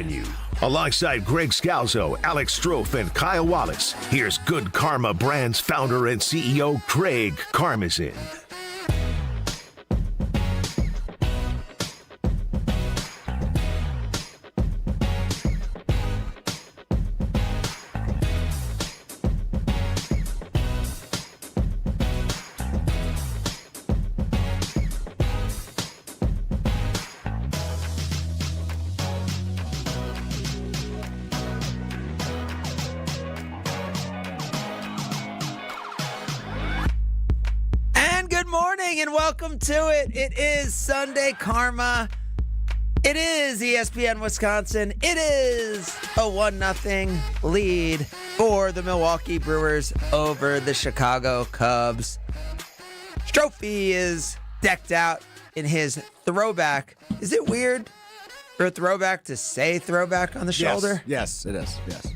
You. Alongside Greg Scalzo, Alex Strofe, and Kyle Wallace, here's Good Karma Brand's founder and CEO, Craig Karmazin. And welcome to it. It is Sunday Karma. It is ESPN Wisconsin. It is a 1-0 lead for the Milwaukee Brewers over the Chicago Cubs. Strophe is decked out in his throwback. Is it weird for a throwback to say throwback on the shoulder? Yes, it is. Yes.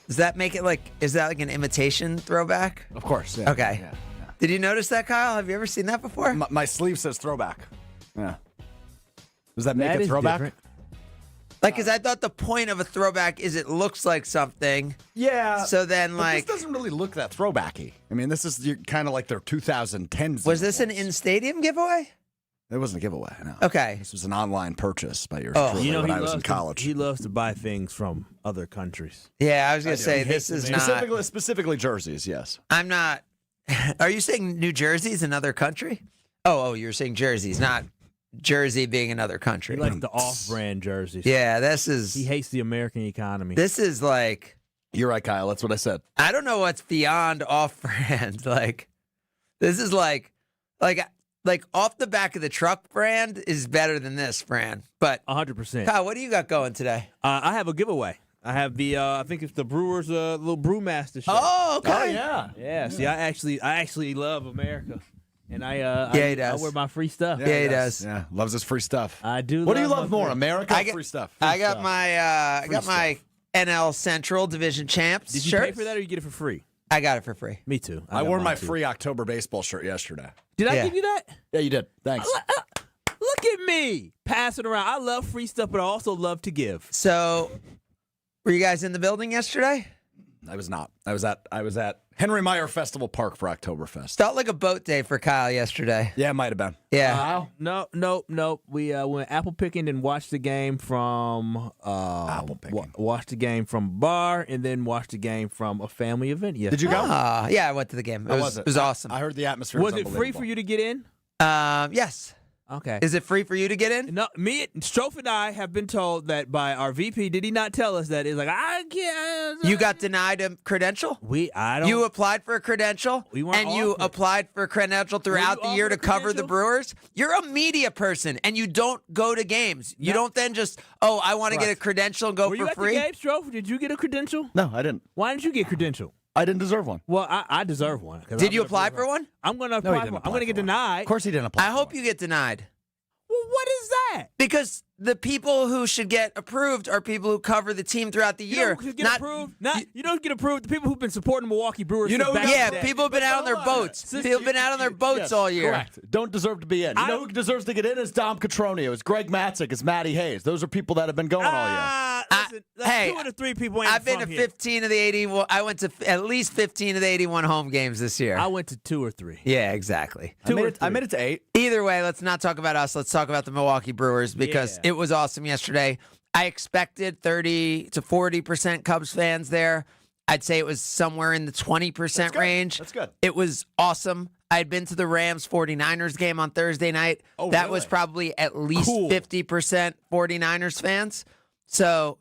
Does that make it is that like an imitation throwback? Of course. Yeah. Okay. Yeah. Did you notice that, Kyle? Have you ever seen that before? My sleeve says throwback. Yeah. Does that make it throwback? Different. Because I thought the point of a throwback is it looks like something. Yeah. So then, this doesn't really look that throwbacky. I mean, this is kind of like their 2010s. Was this an in-stadium giveaway? It wasn't a giveaway, no. Okay. This was an online purchase by yours truly You know, when he I was in loves college. he loves to buy things from other countries. Yeah, I was going to say, this is not... Specifically jerseys, yes. I'm not... Are you saying New Jersey's another country? Oh, you're saying jerseys, not Jersey being another country. He likes the off-brand jerseys. Yeah, this is... He hates the American economy. This is like... You're right, Kyle. That's what I said. I don't know what's beyond off-brand. This is like off the back of the truck brand is better than this brand. But 100%. Kyle, what do you got going today? I have a giveaway. I have the I think it's the Brewers little Brewmaster shirt. Oh, okay. Oh, yeah. Yeah. See, I actually love America, and he I does. wear my free stuff. Yeah, he does. Yeah, loves his free stuff. I do. What do you love love my more, free- America or got- free stuff? I got my NL Central Division Champs Did you shirt. pay for that, or you get it for free? I got it for free. Me too. I got wore mine my too. free October baseball shirt yesterday. Did I Yeah. give you that? Yeah, you did. Thanks. Look at me passing around. I love free stuff, but I also love to give. So, were you guys in the building yesterday? I was not. I was at Henry Meyer Festival Park for Oktoberfest. Felt like a boat day for Kyle yesterday. Yeah, it might have been. Yeah. No. We went apple picking and watched the game from Apple picking. watched the game from a bar and then watched the game from a family event. Yeah. Did you go? Yeah, I went to the game. How was it? It was awesome. I heard the atmosphere Was was it free for you to get in? Yes. Okay. Is it free for you to get in? No, Strofe and I have been told that by our VP. Did he not tell us that? It's like I can't. You got denied a credential? I don't. You applied for a credential, We weren't and you offered. applied for a credential throughout you the year to offered a cover the credential? Brewers. You're a media person, and you don't go to games. You don't then just, I want to get a credential and go Were you for at free. the game, Strofe? Did you get a credential? No, I didn't. Why didn't you get a credential? I didn't deserve one. Well, I deserve one. 'Cause Did I'm you gonna apply prove for it. one? I'm going to No, he apply didn't for one. I'm apply going to get for one. denied. Of course he didn't apply. I for hope one. you get denied. Well, what is that? Because the people who should get approved are people who cover the team throughout the year. You don't get approved. You don't get approved. The people who've been supporting the Milwaukee Brewers. You know since who back got- in Yeah, the day. people have been out on their boats. Since People have been out on their boats Yes, all year. Correct. Don't deserve to be in. You know who deserves to get in is Dom Catronio. It's Greg Matzik. It's Matty Hayes. Those are people that have been going all year. Listen, hey, 2 of the 3 people ain't I've been to from here. 15 of the 81. I went to at least 15 of the 81 home games this year. I went to 2 or 3. Yeah, exactly. I made it to 8. Either way, let's not talk about us. Let's talk about the Milwaukee Brewers because it was awesome yesterday. I expected 30 to 40% Cubs fans there. I'd say it was somewhere in the 20% range. That's good. It was awesome. I had been to the Rams 49ers game on Thursday night. Oh, that really? was probably at least Cool. 50% 49ers fans. So,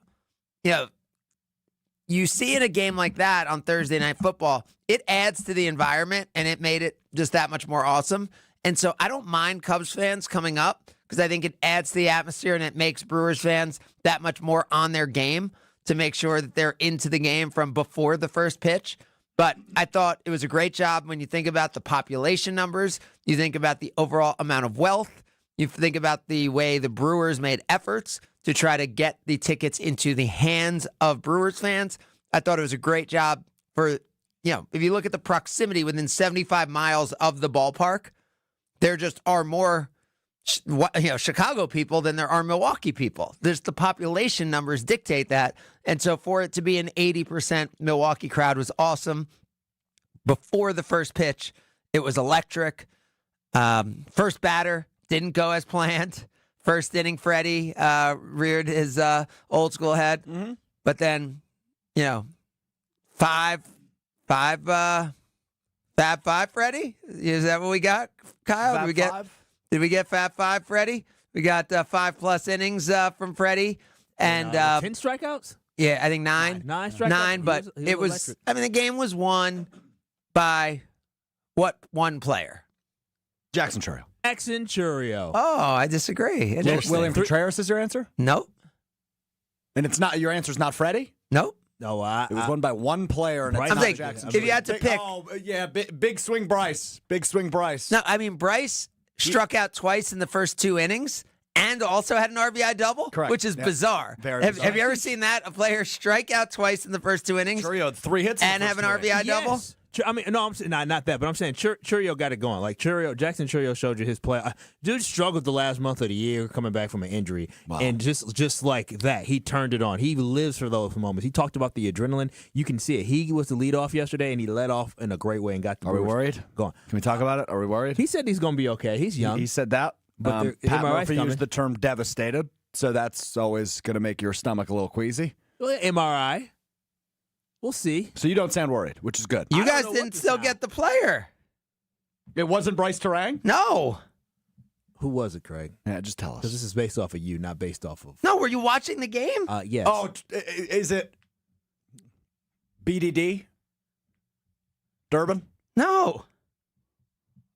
you see in a game like that on Thursday Night Football, it adds to the environment and it made it just that much more awesome. And so I don't mind Cubs fans coming up because I think it adds to the atmosphere and it makes Brewers fans that much more on their game to make sure that they're into the game from before the first pitch. But I thought it was a great job when you think about the population numbers, you think about the overall amount of wealth, you think about the way the Brewers made efforts to try to get the tickets into the hands of Brewers fans. I thought it was a great job for, if you look at the proximity within 75 miles of the ballpark, there just are more Chicago people than there are Milwaukee people. There's the population numbers dictate that. And so for it to be an 80% Milwaukee crowd was awesome. Before the first pitch, it was electric. First batter didn't go as planned. First inning, Freddie reared his old school head. Mm-hmm. But then, Fab Five, Freddie? Is that what we got, Kyle? Did we get Fab Five, Freddie? We got 5+ innings from Freddie. And 10 strikeouts? Yeah, I think 9. 9 strikeouts? 9, but it was electric. I mean, the game was won by what one player? Jackson Chourio. Jackson Chourio. Oh, I disagree. William Contreras is your answer? Nope. And it's not your answer's not Freddie? Nope. No, it was won by one player, and it's I'm not thinking, Jackson. if you had to pick, big swing Bryce. Big swing Bryce. No, I mean Bryce struck out twice in the first 2 innings, and also had an RBI double, correct, which is bizarre. Very bizarre. bizarre. Have you ever seen that? A player strike out twice in the first 2 innings, Chourio 3 hits, and have an RBI double. I mean, no, I'm saying not that, but I'm saying Chourio got it going. Like Jackson Chourio showed you his play. Dude struggled the last month of the year coming back from an injury, and just like that, he turned it on. He lives for those moments. He talked about the adrenaline. You can see it. He was the leadoff yesterday, and he led off in a great way and got the Are we worried? Go on. Can we talk about it? Are we worried? He said he's going to be okay. He's young. He said that. But Pat MRI's Murphy coming. used the term devastated, so that's always going to make your stomach a little queasy. MRI. We'll see. So you don't sound worried, which is good. You guys didn't still get the player. It wasn't Bryce Terang? No. Who was it, Craig? Yeah, just tell us. Because this is based off of you, not based off of. No, were you watching the game? Yes. Oh, is it BDD? Durbin? No.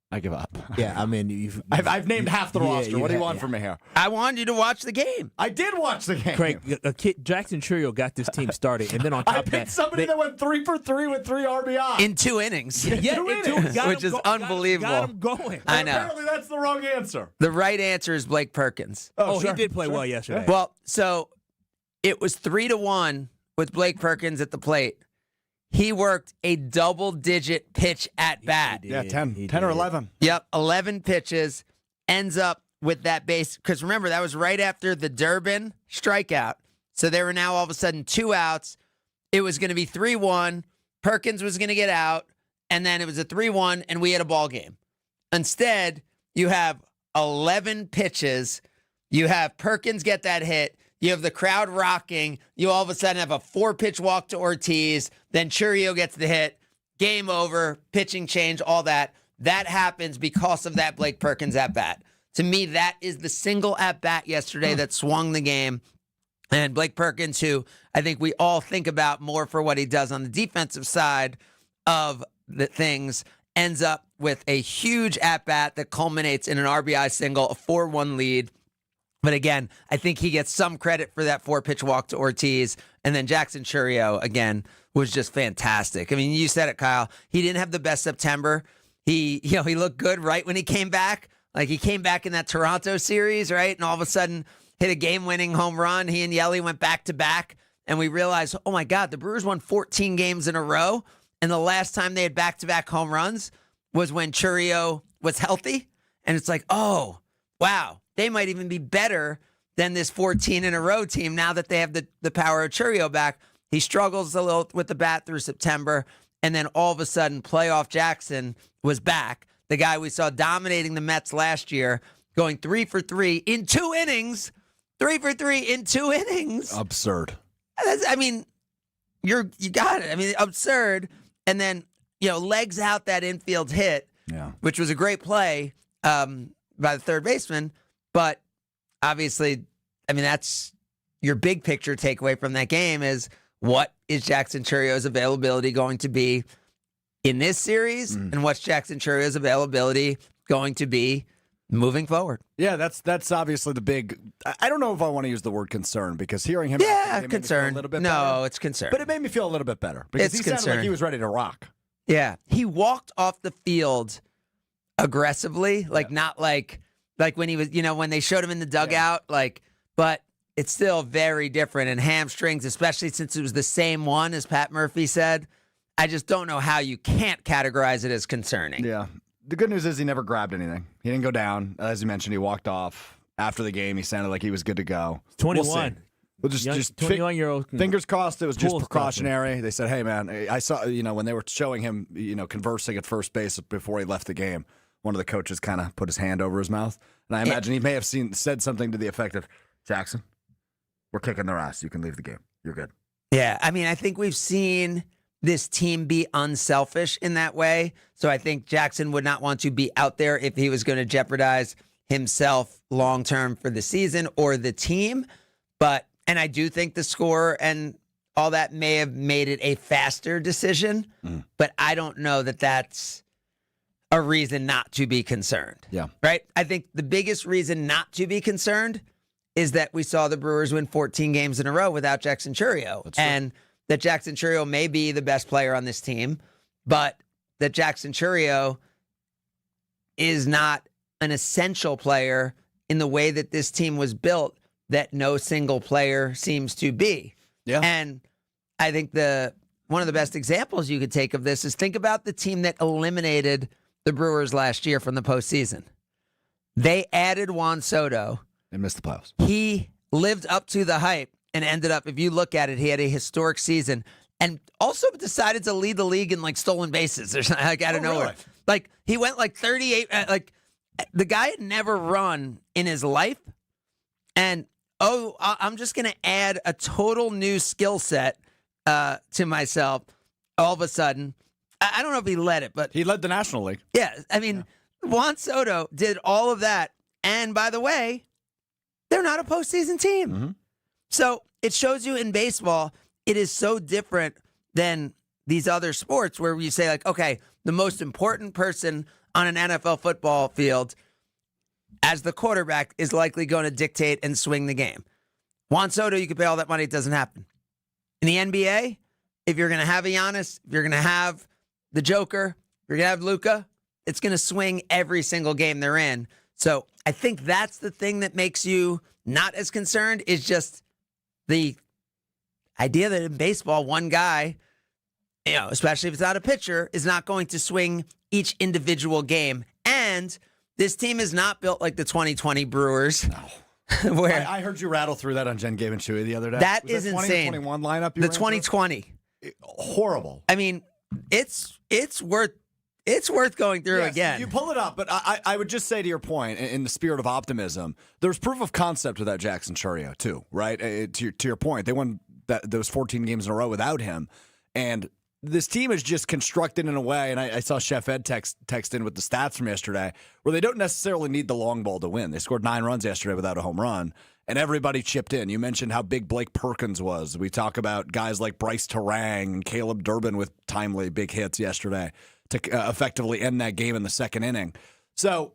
I give up. Yeah, I mean, I've named half the roster. What do you want yeah. from me here? I wanted you to watch the game. I did watch the game. Craig, Jackson Chourio got this team started, and then on I top of picked that, somebody that went 3 for 3 with 3 RBI. In 2 innings. Which is unbelievable. Got him going. I know. Apparently that's the wrong answer. The right answer is Blake Perkins. Oh, sure, he did play sure. well yesterday. Well, so it was 3-1 with Blake Perkins at the plate. He worked a double-digit pitch at bat. Yeah, 10 or 11. Yep, 11 pitches, ends up with that base. Because remember, that was right after the Durbin strikeout. So there were now all of a sudden 2 outs. It was going to be 3-1. Perkins was going to get out. And then it was a 3-1, and we had a ball game. Instead, you have 11 pitches. You have Perkins get that hit. You have the crowd rocking. You all of a sudden have a 4-pitch walk to Ortiz. Then Chourio gets the hit. Game over. Pitching change, all that. That happens because of that Blake Perkins at-bat. To me, that is the single at-bat yesterday that swung the game. And Blake Perkins, who I think we all think about more for what he does on the defensive side of the things, ends up with a huge at-bat that culminates in an RBI single, a 4-1 lead. But again, I think he gets some credit for that 4-pitch walk to Ortiz. And then Jackson Chourio, again, was just fantastic. I mean, you said it, Kyle. He didn't have the best September. He looked good right when he came back. Like, he came back in that Toronto series, right? And all of a sudden hit a game-winning home run. He and Yelly went back-to-back. And we realized, oh, my God, the Brewers won 14 games in a row. And the last time they had back-to-back home runs was when Chourio was healthy. And it's like, oh, wow. They might even be better than this 14-in-a-row team now that they have the power of Chourio back. He struggles a little with the bat through September, and then all of a sudden, playoff Jackson was back. The guy we saw dominating the Mets last year, going 3 for 3 in 2 innings. 3 for 3 in 2 innings. Absurd. You got it. I mean, absurd. And then, legs out that infield hit, which was a great play by the third baseman. But obviously, I mean, that's your big picture takeaway from that game is what is Jackson Chourio's availability going to be in this series, and what's Jackson Chourio's availability going to be moving forward? Yeah, that's obviously the big. I don't know if I want to use the word concern because hearing him, concern. A little bit no, better, it's concern. but it made me feel a little bit better because he sounded like he was ready to rock. Yeah, he walked off the field aggressively, not like when he was, when they showed him in the dugout, but it's still very different. And hamstrings, especially since it was the same one, as Pat Murphy said, I just don't know how you can't categorize it as concerning. Yeah. the good news is he never grabbed anything. He didn't go down. As you mentioned, he walked off after the game. He sounded like he was good to go. 21. We'll just 21-year-old. Fingers crossed it was just Cool precautionary. They said, hey, man, I saw, when they were showing him, conversing at first base before he left the game, one of the coaches kind of put his hand over his mouth. And I imagine he may have said something to the effect of, Jackson, we're kicking their ass. You can leave the game. You're good. Yeah, I mean, I think we've seen this team be unselfish in that way. So I think Jackson would not want to be out there if he was going to jeopardize himself long-term for the season or the team. And I do think the score and all that may have made it a faster decision, but I don't know that that's a reason not to be concerned. Yeah. Right? I think the biggest reason not to be concerned is that we saw the Brewers win 14 games in a row without Jackson Chourio. And that Jackson Chourio may be the best player on this team, but that Jackson Chourio is not an essential player in the way that this team was built that no single player seems to be. Yeah. And I think one of the best examples you could take of this is think about the team that eliminated the Brewers last year from the postseason. They added Juan Soto. They missed the playoffs. He lived up to the hype and ended up, if you look at it, he had a historic season and also decided to lead the league in stolen bases or something out of nowhere. Really? He went 38. The guy had never run in his life. And I'm just going to add a total new skill set to myself all of a sudden. I don't know if he led it, but he led the National League. Yeah, I mean, Juan Soto did all of that. And by the way, they're not a postseason team. Mm-hmm. So it shows you in baseball, it is so different than these other sports where you say, okay, the most important person on an NFL football field as the quarterback is likely going to dictate and swing the game. Juan Soto, you could pay all that money, it doesn't happen. In the NBA, if you're going to have Giannis, if you're going to have the Joker, if you're going to have Luka, it's going to swing every single game they're in. So I think that's the thing that makes you not as concerned is just the idea that in baseball, one guy, especially if it's not a pitcher, is not going to swing each individual game. And this team is not built like the 2020 Brewers. No. Where I heard you rattle through that on Jen Gabe and Chewy the other day. That is insane. 2021 lineup. The 2020. Horrible. I mean, it's worth going through again. You pull it up, but I would just say to your point, in the spirit of optimism, there's proof of concept without Jackson Chourio too, right? To your point, they won those 14 games in a row without him, and this team is just constructed in a way, and I saw Chef Ed text in with the stats from yesterday, where they don't necessarily need the long ball to win. They scored 9 runs yesterday without a home run, and everybody chipped in. You mentioned how big Blake Perkins was. We talk about guys like Bryce Terang and Caleb Durbin with timely big hits yesterday to effectively end that game in the second inning. So,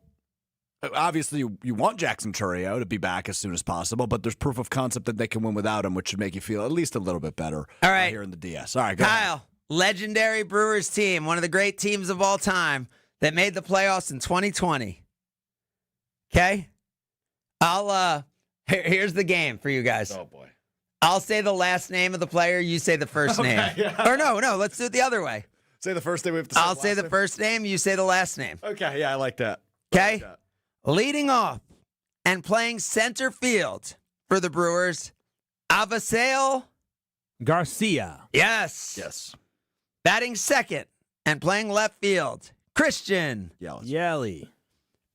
obviously, you want Jackson Chourio to be back as soon as possible, but there's proof of concept that they can win without him, which should make you feel at least a little bit better here in the DS. All right, go Kyle. ahead. Legendary Brewers team, one of the great teams of all time that made the playoffs in 2020. Okay? Here's the game for you guys. Oh, boy. I'll say the last name of the player, you say the first name. Yeah. Or no, let's do it the other way. Say the first name we have to say. I'll say the first name, you say the last name. Okay, yeah, I like that. Okay? Leading off and playing center field for the Brewers, Avisail Garcia. Yes. Batting second and playing left field, Christian Yelich.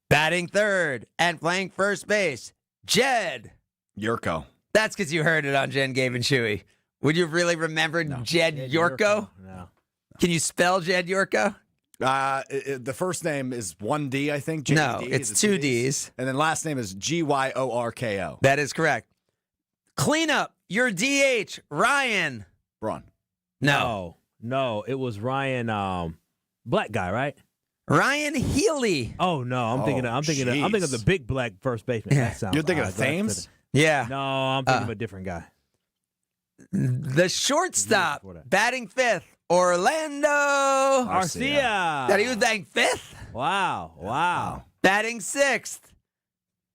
Batting third and playing first base, Jed Yurko. That's because you heard it on Jen, Gabe, and Chewy. Would you have really remembered Jed Yurko? No. Can you spell Jed Yurko? The first name is 1D, I think. No, J-E-D, it's 2 Ds. And then last name is Gyorko. That is correct. Clean up your DH, Ryan. Braun. No, it was Ryan, black guy, right? Ryan Healy. Oh no, I'm thinking of the big black first baseman. Yeah. That sounds You're thinking odd. of Thames? Yeah. No, I'm thinking of a different guy. The shortstop, batting fifth, Orlando Garcia. That he was batting fifth? Wow. Batting sixth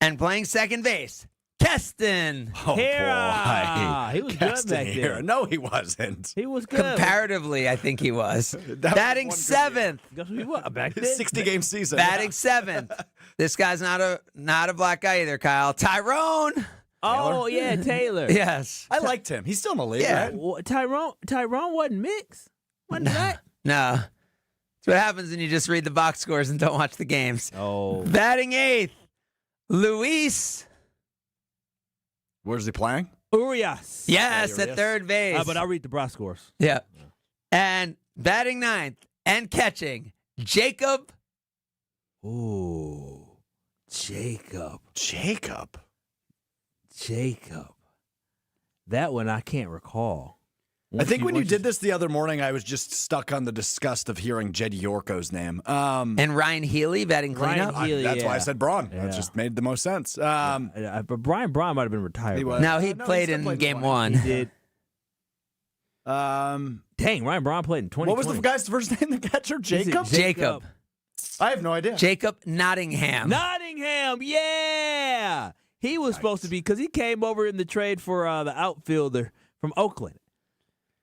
and playing second base, Keston. Oh, Hera. boy. He was good Keston back Hera. there. No, he wasn't. He was good. Comparatively, I think he was. That Batting was one good year. 7th. Guess who he was back then? 60-game season. Batting 7th. This guy's not a black guy either, Kyle. Tyrone. Oh, yeah, Taylor. Yes. I liked him. He's still in the league, Yeah. right? Well, Tyrone wasn't mixed. Wasn't that? No. That's what happens when you just read the box scores and don't watch the games. Oh. Batting 8th. Luis. Where's he playing? Yes, Urias. Urias. at third base. But I'll read the box scores. Yeah. And batting 9th and catching, Jacob. Ooh. Jacob. That one I can't recall. I think when you did this the other morning, I was just stuck on the disgust of hearing Jed Yorko's name. And Ryan Healy batting cleanup. Ryan Healy, That's why I yeah. said Braun. Yeah. That just made the most sense. But Brian Braun might have been retired. He by was. now. No, he No, played he still in played game 20. 1. He did. Um, Dang, Ryan Braun played in 2020. what was the guy's first name? The catcher, Jacob? Jacob. I have no idea. Jacob Nottingham. Nottingham, yeah. He was supposed to be, because he came over in the trade for the outfielder from Oakland.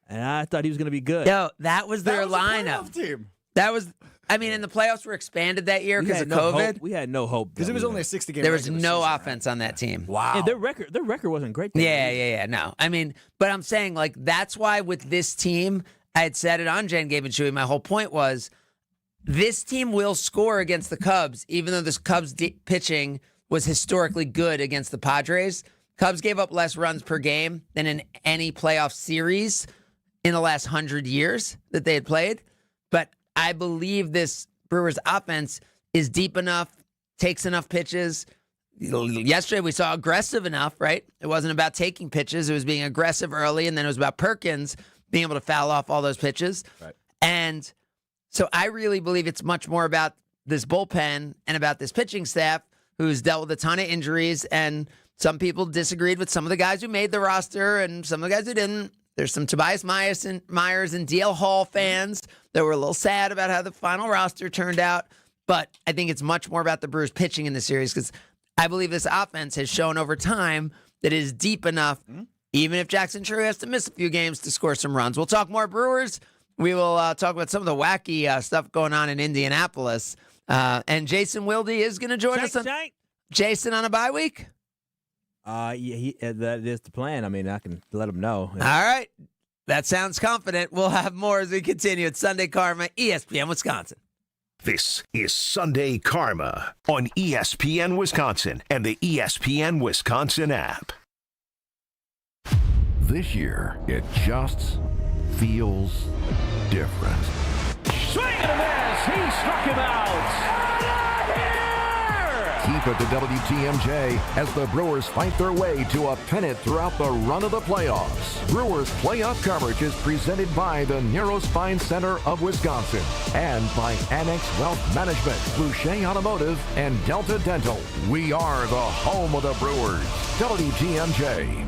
And I thought he was going to be good. Yo, that was their That was a lineup. playoff team. That was, and the playoffs were expanded that year because of COVID. We had no hope. Because it was only a 60-game There was regular no season, offense on that team. Wow. Yeah, their record wasn't great. that Yeah, year. no. But I'm saying, like, that's why with this team, I had said it on Jen, Gabe, and Chewy. My whole point was this team will score against the Cubs, even though this Cubs pitching was historically good against the Padres. Cubs gave up less runs per game than in any playoff series in the last 100 years that they had played. But I believe this Brewers offense is deep enough, takes enough pitches. Yesterday we saw aggressive enough, right? It wasn't about taking pitches. It was being aggressive early, and then it was about Perkins being able to foul off all those pitches. Right. And so I really believe it's much more about this bullpen and about this pitching staff who's dealt with a ton of injuries. And some people disagreed with some of the guys who made the roster and some of the guys who didn't. There's some Tobias Myers and DL Hall fans that were a little sad about how the final roster turned out. But I think it's much more about the Brewers pitching in the series because I believe this offense has shown over time that it is deep enough, even if Jackson True has to miss a few games to score some runs. We'll talk more Brewers. We will talk about some of the wacky stuff going on in Indianapolis. And Jason Wilde is going to join us. Jason on a bye week? Yeah, that is the plan. I can let him know. All right. That sounds confident. We'll have more as we continue at Sunday Karma, ESPN Wisconsin. This is Sunday Karma on ESPN Wisconsin and the ESPN Wisconsin app. This year, it just feels different. Swing and a miss. He struck him out. Keep it to WTMJ as the Brewers fight their way to a pennant throughout the run of the playoffs. Brewers playoff coverage is presented by the Neurospine Center of Wisconsin and by Annex Wealth Management, Boucher Automotive, and Delta Dental. We are the home of the Brewers. WTMJ.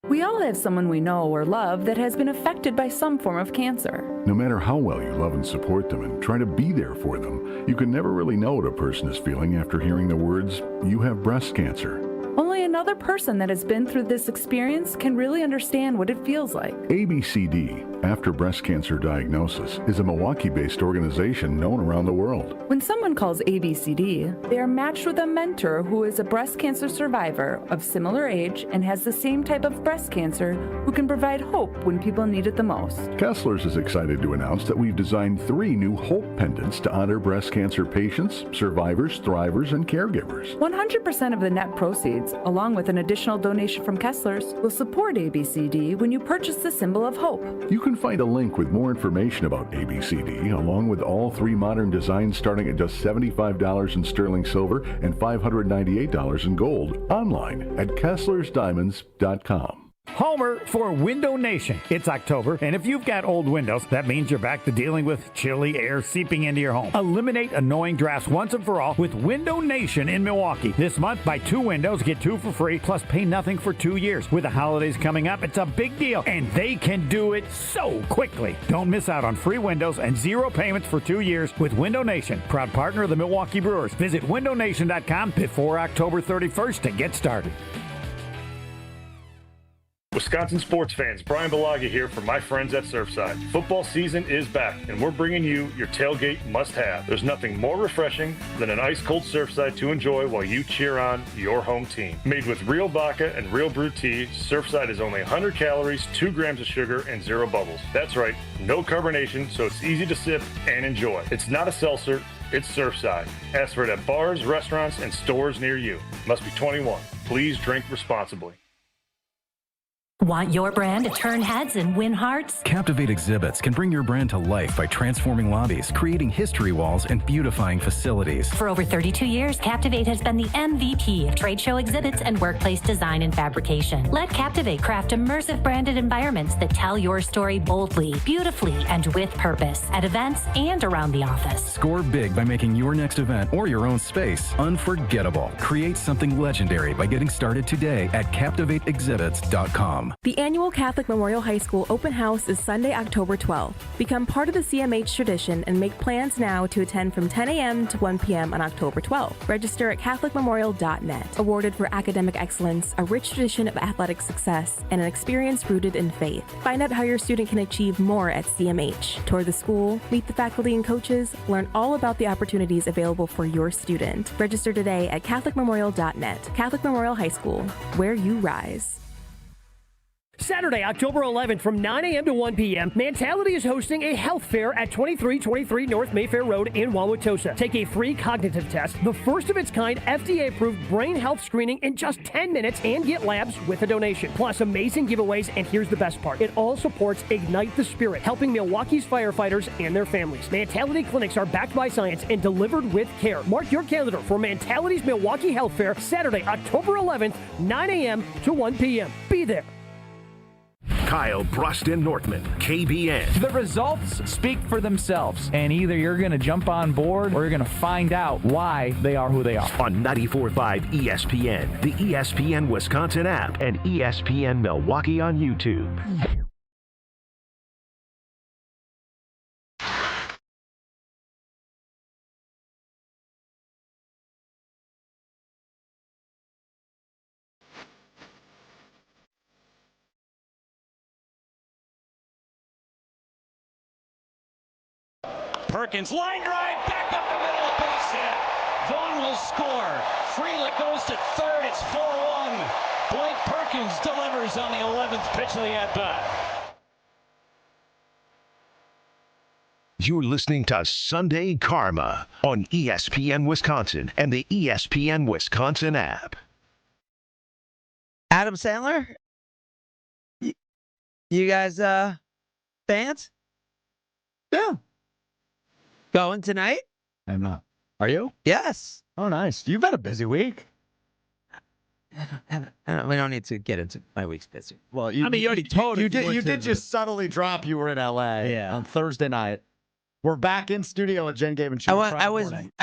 We all have someone we know or love that has been affected by some form of cancer. No matter how well you love and support them and try to be there for them, you can never really know what a person is feeling after hearing the words, "You have breast cancer." Only another person that has been through this experience can really understand what it feels like. ABCD, After Breast Cancer Diagnosis, is a Milwaukee-based organization known around the world. When someone calls ABCD, they are matched with a mentor who is a breast cancer survivor of similar age and has the same type of breast cancer who can provide hope when people need it the most. Kessler's is excited to announce that we've designed 3 new Hope pendants to honor breast cancer patients, survivors, thrivers, and caregivers. 100% of the net proceeds, along with an additional donation from Kessler's, will support ABCD when you purchase the symbol of hope. You can find a link with more information about ABCD, along with all 3 modern designs starting at just $75 in sterling silver and $598 in gold, online at KesslersDiamonds.com. Homer for Window Nation. It's October, and if you've got old windows, that means you're back to dealing with chilly air seeping into your home. Eliminate annoying drafts once and for all with Window Nation in Milwaukee. This month, buy 2 windows, get 2 for free, plus pay nothing for 2 years. With the holidays coming up, it's a big deal, and they can do it so quickly. Don't miss out on free windows and 0 payments for 2 years with Window Nation, proud partner of the Milwaukee Brewers. Visit windownation.com before October 31st to get started. Wisconsin sports fans, Brian Balaga here from my friends at Surfside. Football season is back, and we're bringing you your tailgate must-have. There's nothing more refreshing than an ice-cold Surfside to enjoy while you cheer on your home team. Made with real vodka and real brewed tea, Surfside is only 100 calories, 2 grams of sugar, and 0 bubbles. That's right, no carbonation, so it's easy to sip and enjoy. It's not a seltzer, it's Surfside. Ask for it at bars, restaurants, and stores near you. Must be 21. Please drink responsibly. Want your brand to turn heads and win hearts? Captivate Exhibits can bring your brand to life by transforming lobbies, creating history walls, and beautifying facilities. For over 32 years, Captivate has been the MVP of trade show exhibits and workplace design and fabrication. Let Captivate craft immersive branded environments that tell your story boldly, beautifully, and with purpose at events and around the office. Score big by making your next event or your own space unforgettable. Create something legendary by getting started today at CaptivateExhibits.com. The annual Catholic Memorial High School Open House is Sunday, October 12th. Become part of the CMH tradition and make plans now to attend from 10 a.m. to 1 p.m. on October 12th. Register at CatholicMemorial.net. Awarded for academic excellence, a rich tradition of athletic success, and an experience rooted in faith. Find out how your student can achieve more at CMH. Tour the school, meet the faculty and coaches, learn all about the opportunities available for your student. Register today at CatholicMemorial.net. Catholic Memorial High School, where you rise. Saturday, October 11th from 9 a.m. to 1 p.m., Mentality is hosting a health fair at 2323 North Mayfair Road in Wauwatosa. Take a free cognitive test, the first of its kind FDA-approved brain health screening in just 10 minutes, and get labs with a donation. Plus amazing giveaways, and here's the best part. It all supports Ignite the Spirit, helping Milwaukee's firefighters and their families. Mentality clinics are backed by science and delivered with care. Mark your calendar for Mentality's Milwaukee Health Fair, Saturday, October 11th, 9 a.m. to 1 p.m. Be there. Kyle Broston Northman, KBN. The results speak for themselves, and either you're going to jump on board or you're going to find out why they are who they are. On 94.5 ESPN, the ESPN Wisconsin app, and ESPN Milwaukee on YouTube. Perkins, line drive, back up the middle, base hit. Vaughn will score. Freelick goes to third, it's 4-1. Blake Perkins delivers on the 11th pitch of the at-bat. You're listening to Sunday Karma on ESPN Wisconsin and the ESPN Wisconsin app. Adam Sandler? You guys fans? Yeah. Going tonight? I'm not. Are you? Yes. Oh, nice. You've had a busy week. We don't need to get into my week's busy. Well, you already told us. You did just subtly drop you were in L.A. on Thursday night. We're back in studio at Jen Gave and Chew. I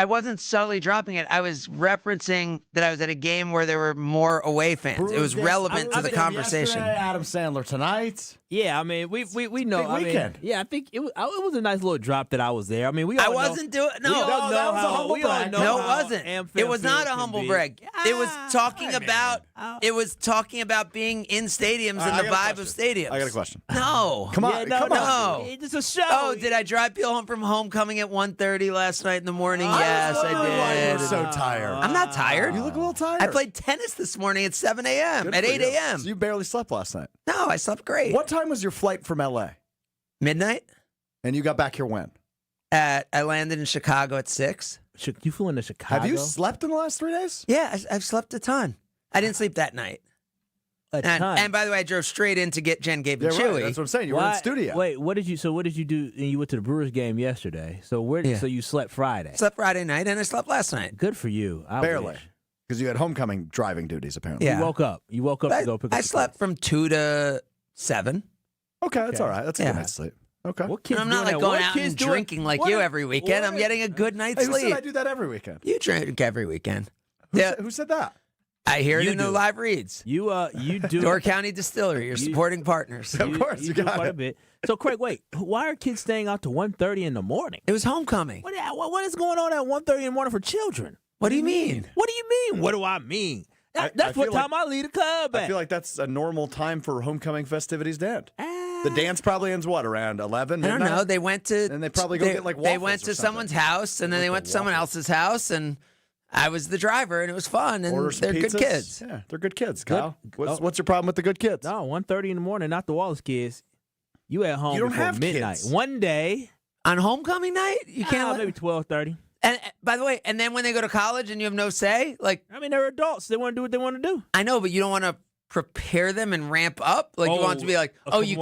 wasn't subtly dropping it. I was referencing that I was at a game where there were more away fans. It was relevant to the conversation. Adam Sandler tonight. Yeah, I mean, we know. Big weekend. Yeah, I think it was a nice little drop that I was there. I mean, we all I wasn't doing. No, that was a humble brag. No, it wasn't. It was not a humble brag. It was talking about. It was talking about being in stadiums and the vibe of stadiums. I got a question. No, come on, come on. It's a show. Oh, did I drive people home from homecoming at 1:30 last night in the morning? Yes, I did. You're so tired. I'm not tired. You look a little tired. I played tennis this morning at 7 a.m. at 8 a.m. So you barely slept last night. No, I slept great. What time was your flight from L.A.? Midnight. And you got back here when? I landed in Chicago at 6. You flew into Chicago? Have you slept in the last 3 days? Yeah, I've slept a ton. I didn't sleep that night. And by the way, I drove straight in to get Jen Gabe and Chewy. Right. That's what I'm saying. You were in studio. Wait, what did you do? You went to the Brewers game yesterday. So so you slept Friday? Slept Friday night and I slept last night. Good for you. Barely. Because you had homecoming driving duties, apparently. Yeah. You woke up to go pick up I the slept kids. from 2 to 7. Okay, that's all right. That's a good night's sleep. Okay. What kids I'm not doing like that? going What out kids and doing- drinking like what you are- every weekend. I'm what- getting a good night's Hey, who sleep. said I do that every weekend? You drink every weekend. Who said that? I hear it You in the do. live reads. You do. Door County Distillery, your supporting partners. Of course, you do got quite a it. bit. So, Craig, wait. Why are kids staying out to 1:30 in the morning? It was homecoming. What is going on at 1:30 in the morning for children? What do you mean? What do you mean? What do I mean? That's I what feel time I lead a club at. I feel like that's a normal time for homecoming festivities to end. The dance probably ends, around 11? I don't midnight? know. They went to. And they probably go get like waffles They went or to something. someone's house, and then they went to someone else's house, and I was the driver, and it was fun, and Order some they're good pizzas. kids. Yeah, they're good kids, Kyle. Oh. What's your problem with the good kids? No, 1:30 in the morning, not the Wallace kids. You at home You don't before have midnight. kids. One day. On homecoming night, you can't. Maybe 12:30. And by the way, and then when they go to college and you have no say, like I mean, they're adults. They want to do what they want to do. I know, but you don't want to prepare them and ramp up. Like you want it to be like, you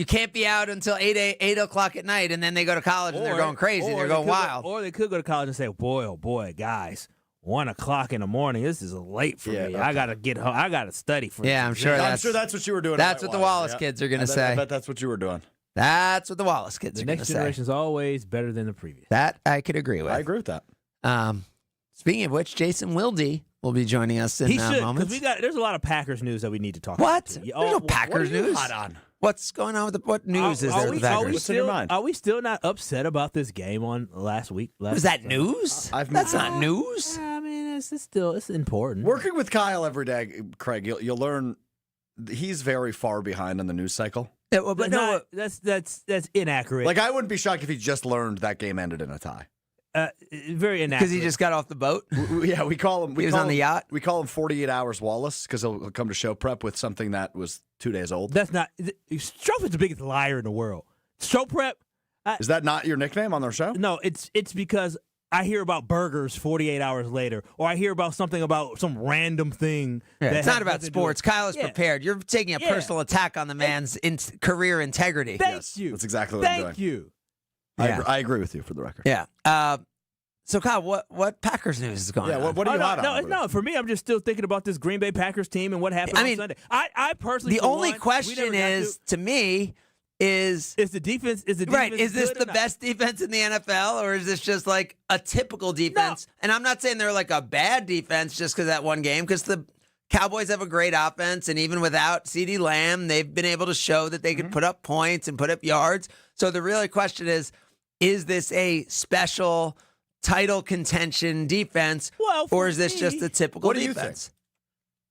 can't be out until 8 o'clock at night, and then they go to college and they're going crazy, they're going wild. Or they could go to college and say, oh boy, guys, 1 o'clock in the morning. This is late for me. okay. I gotta get home. I gotta study for. Yeah, I'm this. sure I'm sure that's what you were doing. That's at what the Whitewater. Wallace kids are gonna I say. bet that's what you were doing. That's what the Wallace kids The are going to next say. generation is always better than the previous. That I could agree with. I agree with that. Speaking of which, Jason Wilde will be joining us in He should, moments. because there's a lot of Packers news that we need to talk What? about. There's no Packers news. Hot on. What's going on with what news is there with the Packers? Are we still not upset about this game on last week? Was that news? That's not news. I mean, it's important. Working with Kyle every day, Craig, you'll learn he's very far behind on the news cycle. Yeah, well, but no, that's inaccurate. Like I wouldn't be shocked if he just learned that game ended in a tie. Very inaccurate. because he just got off the boat. Yeah, we call him. He was on the yacht. We call him 48 Hours Wallace because he'll come to show prep with something that was 2 days old. That's not. Strope is the biggest liar in the world. Show prep. Is that not your nickname on their show? No, it's because I hear about burgers 48 hours later, or I hear about something about some random thing. Yeah, that it's has not about nothing to do sports. with- Kyle is Yeah. prepared. You're taking a personal attack on the man's career integrity. Thank you. That's exactly what I'm doing. Thank you. I agree with you for the record. Yeah. So Kyle, what Packers news is going on? What are you hot on? No, for me, I'm just still thinking about this Green Bay Packers team and what happened on Sunday. I personally, the for only one, question is to me is the defense right? Is this good or the not? best defense in the NFL, or is this just like a typical defense? And I'm not saying they're like a bad defense just because that one game, because the Cowboys have a great offense, and even without CeeDee Lamb, they've been able to show that they can put up points and put up yards. So the real question is this a special title contention defense, or is this just a typical What do you defense? think?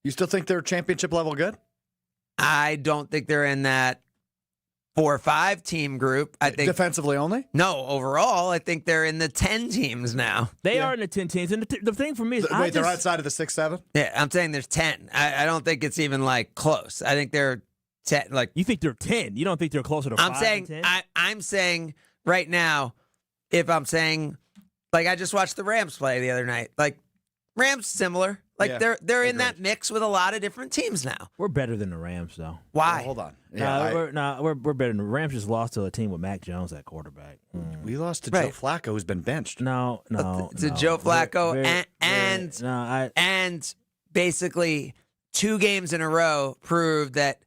You still think they're championship level good? I don't think they're in that 4 or 5 team group. I think defensively only. No, overall, I think they're in the 10 teams now. They are in the 10 teams, and the thing for me is, Wait, they're outside of the 6-7. Yeah, I'm saying there's 10. I don't think it's even like close. I think they're 10. Like you think they're 10. You don't think they're closer to 5 I'm saying and 10? I'm saying right now, if I'm saying like I just watched the Rams play the other night. Like Rams similar. Like Yeah, they're in that mix with a lot of different teams now. We're better than the Rams, though. Why? Hold on. We're better than the Rams. Just lost to a team with Mac Jones at quarterback. We lost to Joe Flacco, who's been benched. No. To Joe Flacco and and basically 2 games in a row proved that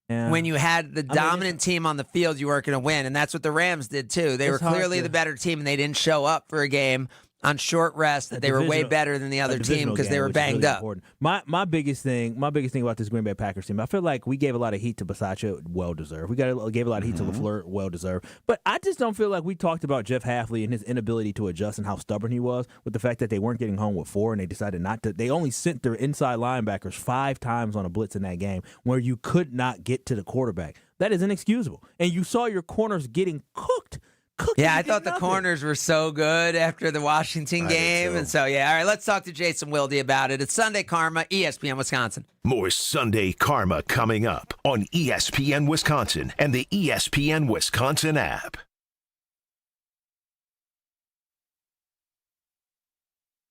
when you had the dominant team on the field, you weren't going to win, and that's what the Rams did too. They were clearly the better team, and they didn't show up for a game on short rest that they were way better than the other team because they were banged up. My biggest thing about this Green Bay Packers team, I feel like we gave a lot of heat to Bisaccia, well deserved. We gave a lot of heat to LaFleur, well deserved. But I just don't feel like we talked about Jeff Hafley and his inability to adjust and how stubborn he was with the fact that they weren't getting home with 4 and they decided not to. They only sent their inside linebackers 5 times on a blitz in that game where you could not get to the quarterback. That is inexcusable. And you saw your corners getting cooked. Yeah, I thought the corners were so good after the Washington game. And so, all right, let's talk to Jason Wilde about it. It's Sunday Karma, ESPN Wisconsin. More Sunday Karma coming up on ESPN Wisconsin and the ESPN Wisconsin app.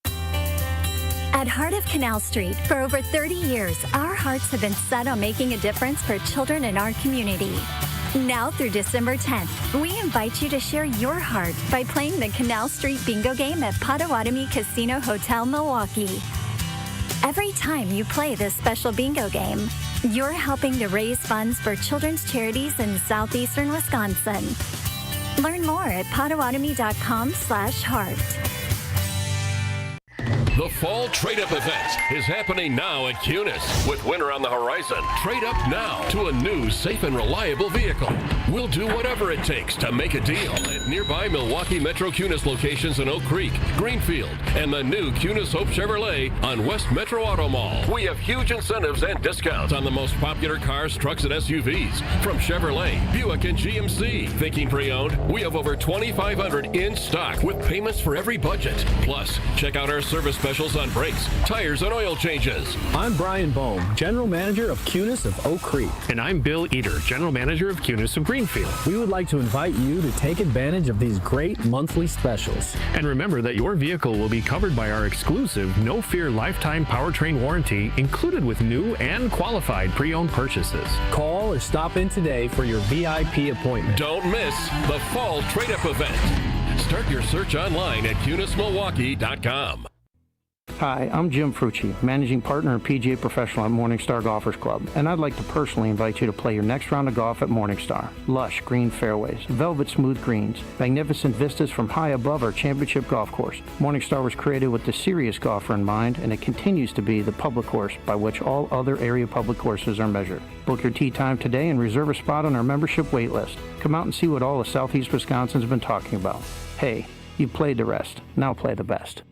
At Heart of Canal Street, for over 30 years, our hearts have been set on making a difference for children in our community. Now through December 10th, we invite you to share your heart by playing the Canal Street Bingo game at Potawatomi Casino Hotel, Milwaukee. Every time you play this special bingo game, you're helping to raise funds for children's charities in southeastern Wisconsin. Learn more at Potawatomi.com/heart. The Fall Trade-Up event is happening now at Cunis. With winter on the horizon, trade up now to a new, safe, and reliable vehicle. We'll do whatever it takes to make a deal at nearby Milwaukee Metro Cunis locations in Oak Creek, Greenfield, and the new Cunis Hope Chevrolet on West Metro Auto Mall. We have huge incentives and discounts on the most popular cars, trucks, and SUVs from Chevrolet, Buick, and GMC. Thinking pre-owned? We have over 2,500 in stock with payments for every budget. Plus, check out our service specials on brakes, tires, and oil changes. I'm Brian Bohm, General Manager of Cunis of Oak Creek. And I'm Bill Eater, General Manager of Cunis of Greenfield. We would like to invite you to take advantage of these great monthly specials. And remember that your vehicle will be covered by our exclusive No Fear lifetime powertrain warranty included with new and qualified pre-owned purchases. Call or stop in today for your VIP appointment. Don't miss the Fall Trade-Up event. Start your search online at CunisMilwaukee.com. Hi, I'm Jim Frucci, Managing Partner and PGA Professional at Morningstar Golfers Club, and I'd like to personally invite you to play your next round of golf at Morningstar. Lush green fairways, velvet smooth greens, magnificent vistas from high above our championship golf course. Morningstar was created with the serious golfer in mind, and it continues to be the public course by which all other area public courses are measured. Book your tee time today and reserve a spot on our membership wait list. Come out and see what all of Southeast Wisconsin's been talking about. Hey, you played the rest. Now play the best.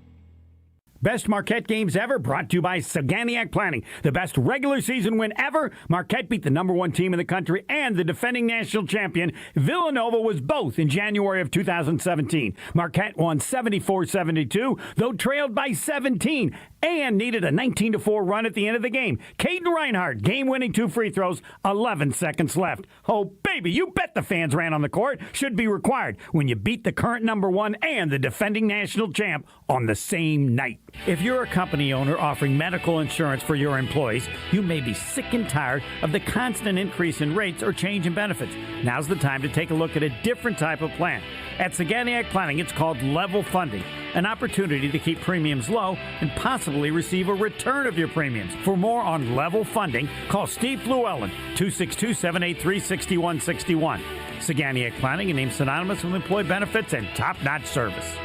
Best Marquette games ever, brought to you by Saganiac Planning. The best regular season win ever. Marquette beat the #1 team in the country and the defending national champion. Villanova was both in January of 2017. Marquette won 74-72, though trailed by 17, and needed a 19-4 run at the end of the game. Caden Reinhardt, game-winning 2 free throws, 11 seconds left. Oh, baby, you bet the fans ran on the court. Should be required when you beat the current #1 and the defending national champ on the same night. If you're a company owner offering medical insurance for your employees, you may be sick and tired of the constant increase in rates or change in benefits. Now's the time to take a look at a different type of plan. At Saganiac Planning, it's called level funding, an opportunity to keep premiums low and possibly receive a return of your premiums. For more on level funding, call Steve Llewellyn, 262-783-6161. Saganiac Planning, a name synonymous with employee benefits and top-notch service.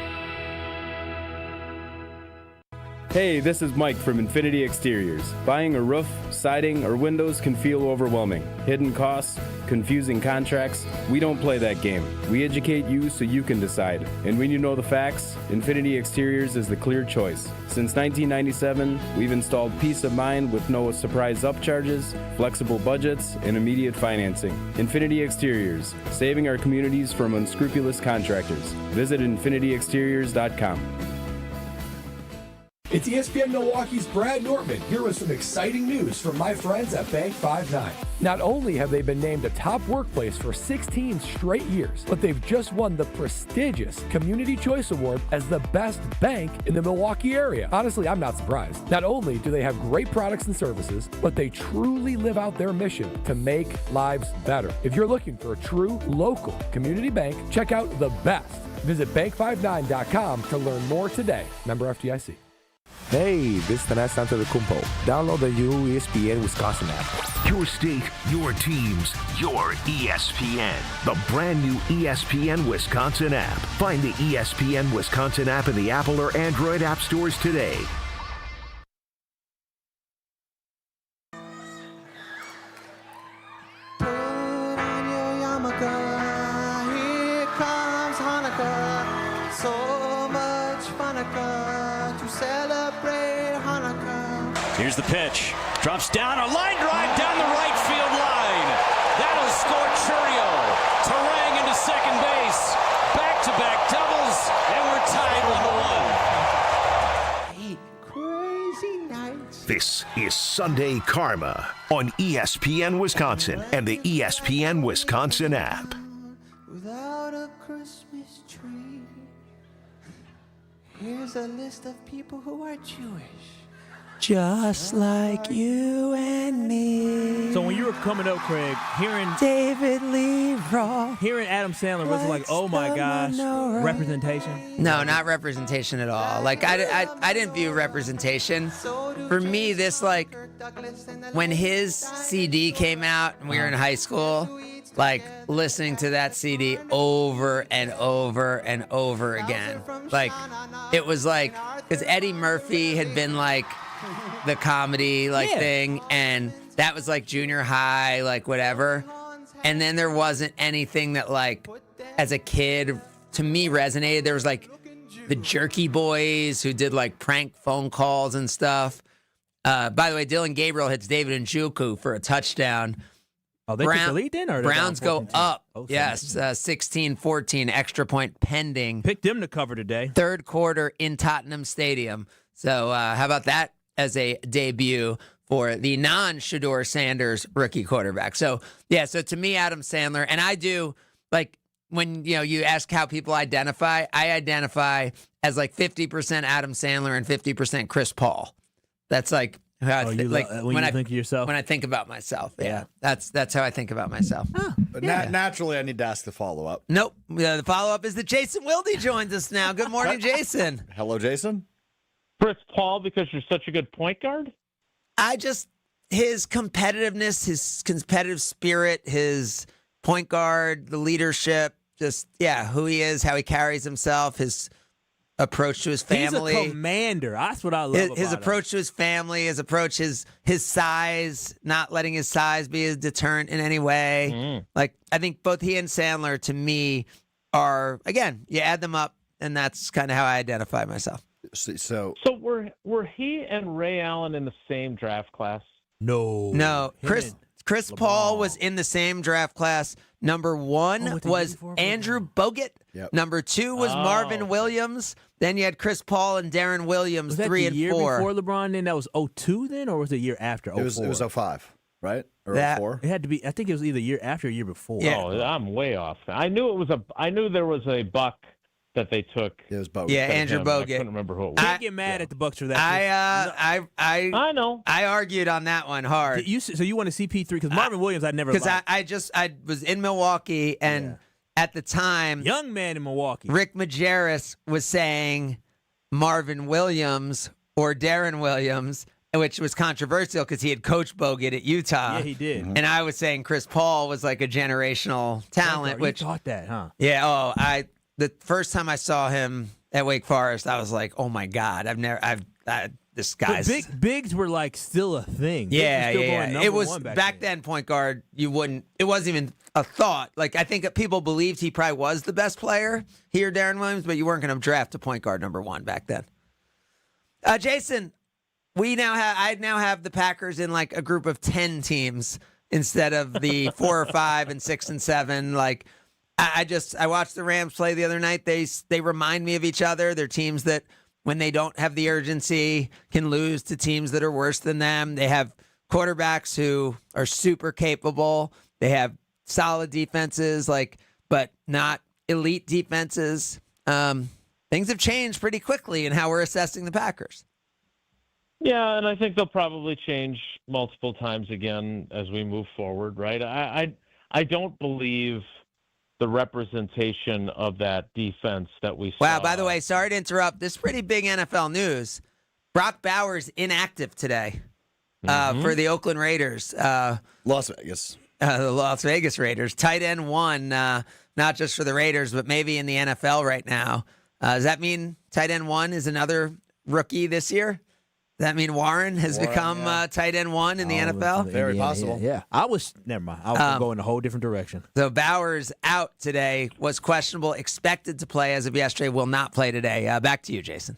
Hey, this is Mike from Infinity Exteriors. Buying a roof, siding, or windows can feel overwhelming. Hidden costs, confusing contracts. We don't play that game. We educate you so you can decide. And when you know the facts, Infinity Exteriors is the clear choice. Since 1997, we've installed peace of mind with no surprise upcharges, flexible budgets, and immediate financing. Infinity Exteriors, saving our communities from unscrupulous contractors. Visit infinityexteriors.com. It's ESPN Milwaukee's Brad Nortman here with some exciting news from my friends at Bank 5-9. Not only have they been named a top workplace for 16 straight years, but they've just won the prestigious Community Choice Award as the best bank in the Milwaukee area. Honestly, I'm not surprised. Not only do they have great products and services, but they truly live out their mission to make lives better. If you're looking for a true local community bank, check out the best. Visit bank59.com to learn more today. Member FDIC. Hey, this is Tanas Santokumpo. Download the new ESPN Wisconsin app. Your state, your teams, your ESPN. The brand new ESPN Wisconsin app. Find the ESPN Wisconsin app in the Apple or Android app stores today. Here comes Hanukkah. So much Hanukkah to celebrate Hanukkah. Here's the pitch. Drops down, a line drive down the right field line. That'll score Churio. Terang into second base. Back-to-back doubles, and we're tied 1-1. Crazy nights. This is Sunday Karma on ESPN Wisconsin and the ESPN Wisconsin app. Without a Christmas tree. Here's a list of people who are Jewish. Just like you and me. So when you were coming up, Craig, hearing David Lee Roth, hearing Adam Sandler was like, oh my gosh, representation? No, not representation at all. Like I didn't view representation. For me, this like when his CD came out and we were in high school, like listening to that CD over and over and over again. Like it was like because Eddie Murphy had been like the comedy thing, and that was like junior high, like whatever. And then there wasn't anything that like as a kid to me resonated. There was like the Jerky Boys who did like prank phone calls and stuff. By the way, Dylan Gabriel hits David Njoku for a touchdown. Oh, they took the lead then? Or Browns go up. Oh, yes, 16-14, extra point pending. Picked them to cover today. Third quarter in Tottenham Stadium. So how about that as a debut for the non-Shedeur Sanders rookie quarterback? So, yeah, so to me, Adam Sandler, and I do, like, when, you ask how people identify, I identify as like 50% Adam Sandler and 50% Chris Paul. That's like how when you think of yourself? When I think about myself, yeah. That's how I think about myself. But naturally, I need to ask the follow-up. Nope. The follow-up is that Jason Wilde joins us now. Good morning, Jason. Hello, Jason. Chris Paul, because you're such a good point guard? His competitiveness, his competitive spirit, his point guard, the leadership, who he is, how he carries himself, his approach to his family. He's a commander. That's what I love about his approach to his family, his approach, his size, not letting his size be a deterrent in any way. Like, I think both he and Sandler, to me, are, again, you add them up, and that's kind of how I identify myself. So were he and Ray Allen in the same draft class? No. Chris Paul was in the same draft class. Number 1 was Andrew Bogut. Yep. Number 2 was Marvin Williams. Then you had Chris Paul and Darren Williams, was that 3 and 4. The year before LeBron, then that was 02 then, or was it the year after? It was 05, right? Or 04? It had to be. I think it was either year after or year before. Yeah. Oh, I'm way off. I knew there was a buck that they took. It was Bogut. Yeah, Andrew Bogut. I couldn't remember who it was. Can't get mad at the Bucks for that. I know. I argued on that one hard. So you want to CP3 because Marvin Williams I never liked. Because I was in Milwaukee, and at the time, young man in Milwaukee, Rick Majerus was saying Marvin Williams or Darren Williams, which was controversial because he had coached Bogut at Utah. Yeah, he did. And I was saying Chris Paul was like a generational talent. You thought that, huh? Yeah. The first time I saw him at Wake Forest, I was like, "Oh my God! This guy's." But bigs were like still a thing. Yeah. It was back then. Point guard, you wouldn't. It wasn't even a thought. Like I think that people believed he probably was the best player here, Darren Williams, but you weren't going to draft a point guard number 1 back then. Jason, I now have the Packers in like a group of 10 teams instead of the 4 or 5 and 6 and 7. Like. I watched the Rams play the other night. They remind me of each other. They're teams that, when they don't have the urgency, can lose to teams that are worse than them. They have quarterbacks who are super capable. They have solid defenses, but not elite defenses. Things have changed pretty quickly in how we're assessing the Packers. Yeah, and I think they'll probably change multiple times again as we move forward, right? I don't believe the representation of that defense that we saw. Wow, by the way, sorry to interrupt. This is pretty big NFL news. Brock Bowers inactive today for the Oakland Raiders. Las Vegas. The Las Vegas Raiders. Tight end 1, not just for the Raiders, but maybe in the NFL right now. Does that mean tight end 1 is another rookie this year? Does that mean Warren has become tight end 1 in the NFL? Very possible. Yeah. Never mind. I was going a whole different direction. So Bowers out today, was questionable, expected to play as of yesterday, will not play today. Back to you, Jason.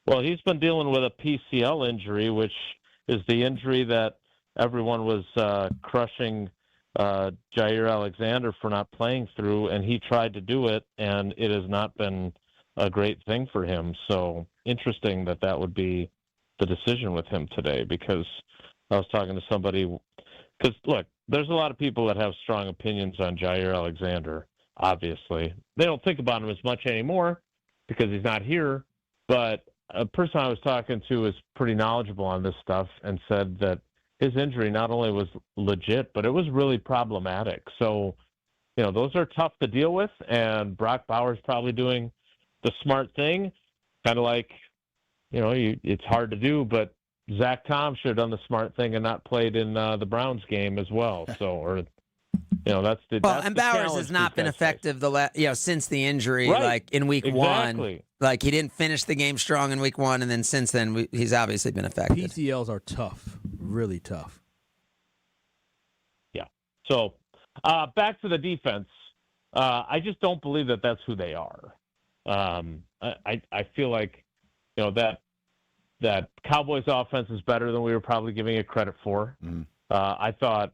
Well, he's been dealing with a PCL injury, which is the injury that everyone was crushing Jair Alexander for not playing through, and he tried to do it, and it has not been a great thing for him. So interesting that would be the decision with him today, because I was talking to somebody, because look, there's a lot of people that have strong opinions on Jair Alexander. Obviously, they don't think about him as much anymore because he's not here, but a person I was talking to is pretty knowledgeable on this stuff and said that his injury not only was legit, but it was really problematic. So, those are tough to deal with, and Brock Bowers probably doing the smart thing, kind of like, it's hard to do, but Zach Tom should have done the smart thing and not played in the Browns game as well. So, that's the and Bowers has not been effective since the injury, right. like in week exactly. 1. Like he didn't finish the game strong in week 1, and then since then he's obviously been affected. PCLs are tough, really tough. Yeah. So back to the defense. I just don't believe that that's who they are. I feel like that Cowboys offense is better than we were probably giving it credit for. I thought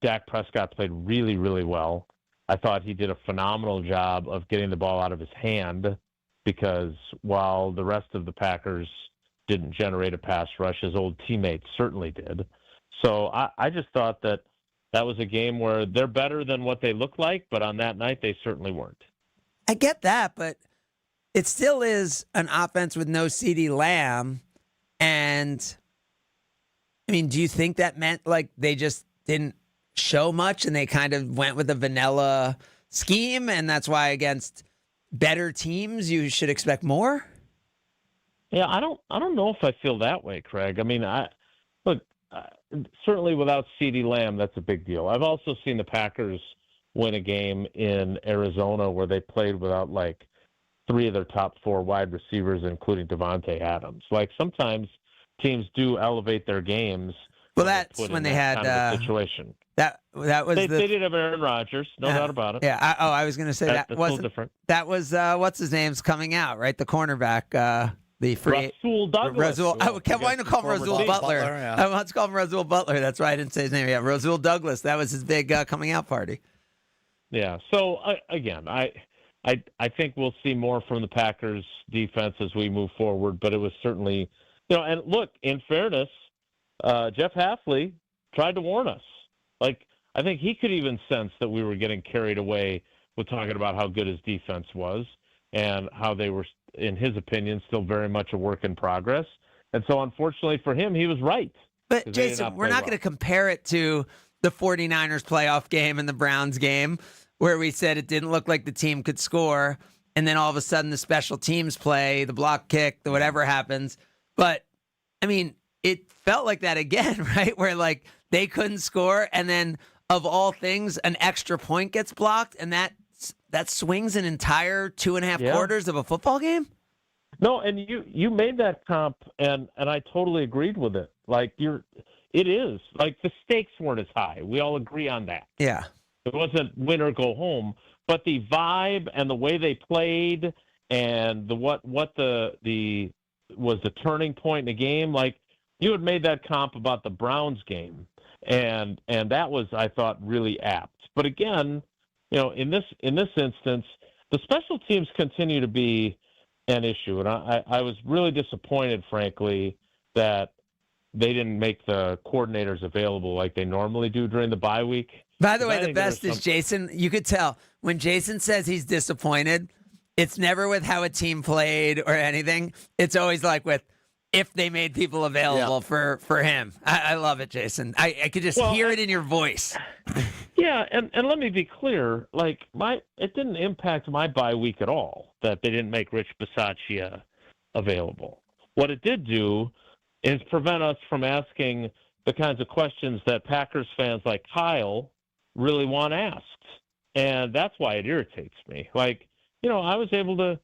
Dak Prescott played really, really well. I thought he did a phenomenal job of getting the ball out of his hand because while the rest of the Packers didn't generate a pass rush, his old teammates certainly did. So I just thought that was a game where they're better than what they look like, but on that night they certainly weren't. I get that, but it still is an offense with no CeeDee Lamb. And, I mean, do you think that meant like they just didn't show much and they kind of went with a vanilla scheme, and that's why against better teams you should expect more? Yeah, I don't know if I feel that way, Craig. I mean, certainly without CeeDee Lamb, that's a big deal. I've also seen the Packers win a game in Arizona where they played without like 3 of their top 4 wide receivers, including Devontae Adams. Like sometimes teams do elevate their games. Well, that's when they had kind of a situation. That was they did have Aaron Rodgers, no doubt about it. Yeah. I was going to say that's wasn't different. That was what's his name's coming out, right? The cornerback, the free Rasul Douglas. I kept wanting to call him Rasul Butler. I want to call him Rasul Butler. That's why I didn't say his name. Yeah, Rasul Douglas. That was his big coming out party. Yeah. So again, I think we'll see more from the Packers defense as we move forward, but it was certainly, and look, in fairness, Jeff Hafley tried to warn us. Like, I think he could even sense that we were getting carried away with talking about how good his defense was and how they were, in his opinion, still very much a work in progress. And so, unfortunately for him, he was right. But, Jason, we're not going to compare it to the 49ers playoff game and the Browns game where we said it didn't look like the team could score, and then all of a sudden the special teams play, the block kick, the whatever happens. But, I mean, it felt like that again, right? Where, like, they couldn't score, and then, of all things, an extra point gets blocked, and that swings an entire 2.5 quarters of a football game? No, and you made that comp, and I totally agreed with it. Like, it is. Like, the stakes weren't as high. We all agree on that. Yeah. It wasn't win or go home, but the vibe and the way they played and what was the turning point in the game, like, you had made that comp about the Browns game, and that was, I thought, really apt. But again, in this instance, the special teams continue to be an issue, and I was really disappointed, frankly, that they didn't make the coordinators available like they normally do during the bye week. By the way, the best is Jason. You could tell when Jason says he's disappointed, it's never with how a team played or anything. It's always like with if they made people available for him. I love it, Jason. I could just hear it in your voice. Yeah, and let me be clear. Like it didn't impact my bye week at all that they didn't make Rich Bisaccia available. What it did do is prevent us from asking the kinds of questions that Packers fans like Kyle really want asked. And that's why it irritates me. Like, I was able to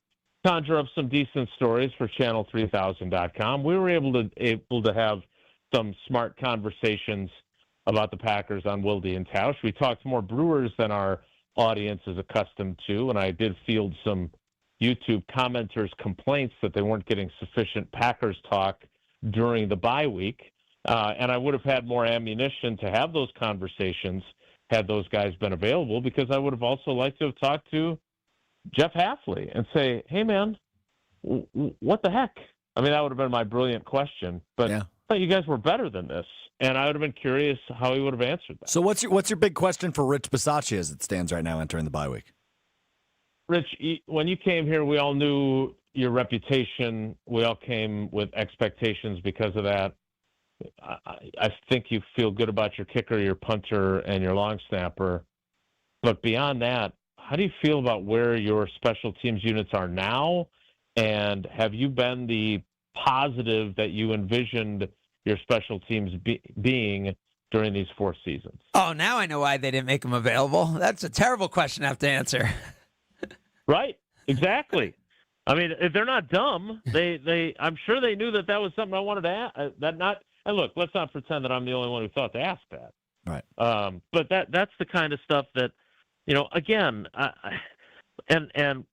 conjure up some decent stories for channel3000.com. We were able to have some smart conversations about the Packers on Wilde and Tausch. We talked more Brewers than our audience is accustomed to, and I did field some YouTube commenters' complaints that they weren't getting sufficient Packers talk during the bye week. And I would have had more ammunition to have those conversations had those guys been available, because I would have also liked to have talked to Jeff Hafley and say, hey, man, what the heck? I mean, that would have been my brilliant question, but I thought you guys were better than this. And I would have been curious how he would have answered that. So what's your big question for Rich Bisaccia as it stands right now entering the bye week? Rich, when you came here, we all knew, your reputation. We all came with expectations because of that. I think you feel good about your kicker, your punter, and your long snapper. But beyond that, how do you feel about where your special teams units are now? And have you been the positive that you envisioned your special teams being during these 4 seasons? Oh, now I know why they didn't make them available. That's a terrible question to have to answer. Right. Exactly. I mean, if they're not dumb, I'm sure they knew that was something I wanted to ask. And look, let's not pretend that I'm the only one who thought to ask that. Right. But that's the kind of stuff that, again, and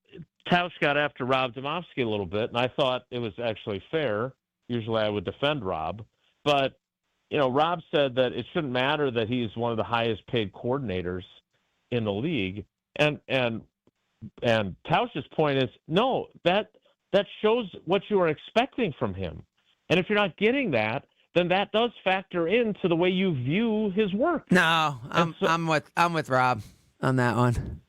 Tausch got after Rob Domofsky a little bit, and I thought it was actually fair. Usually I would defend Rob. But, Rob said that it shouldn't matter that he's one of the highest paid coordinators in the league. And Tausch's point is, no, that shows what you are expecting from him. And if you're not getting that, then that does factor into the way you view his work. No, I'm with Rob on that one.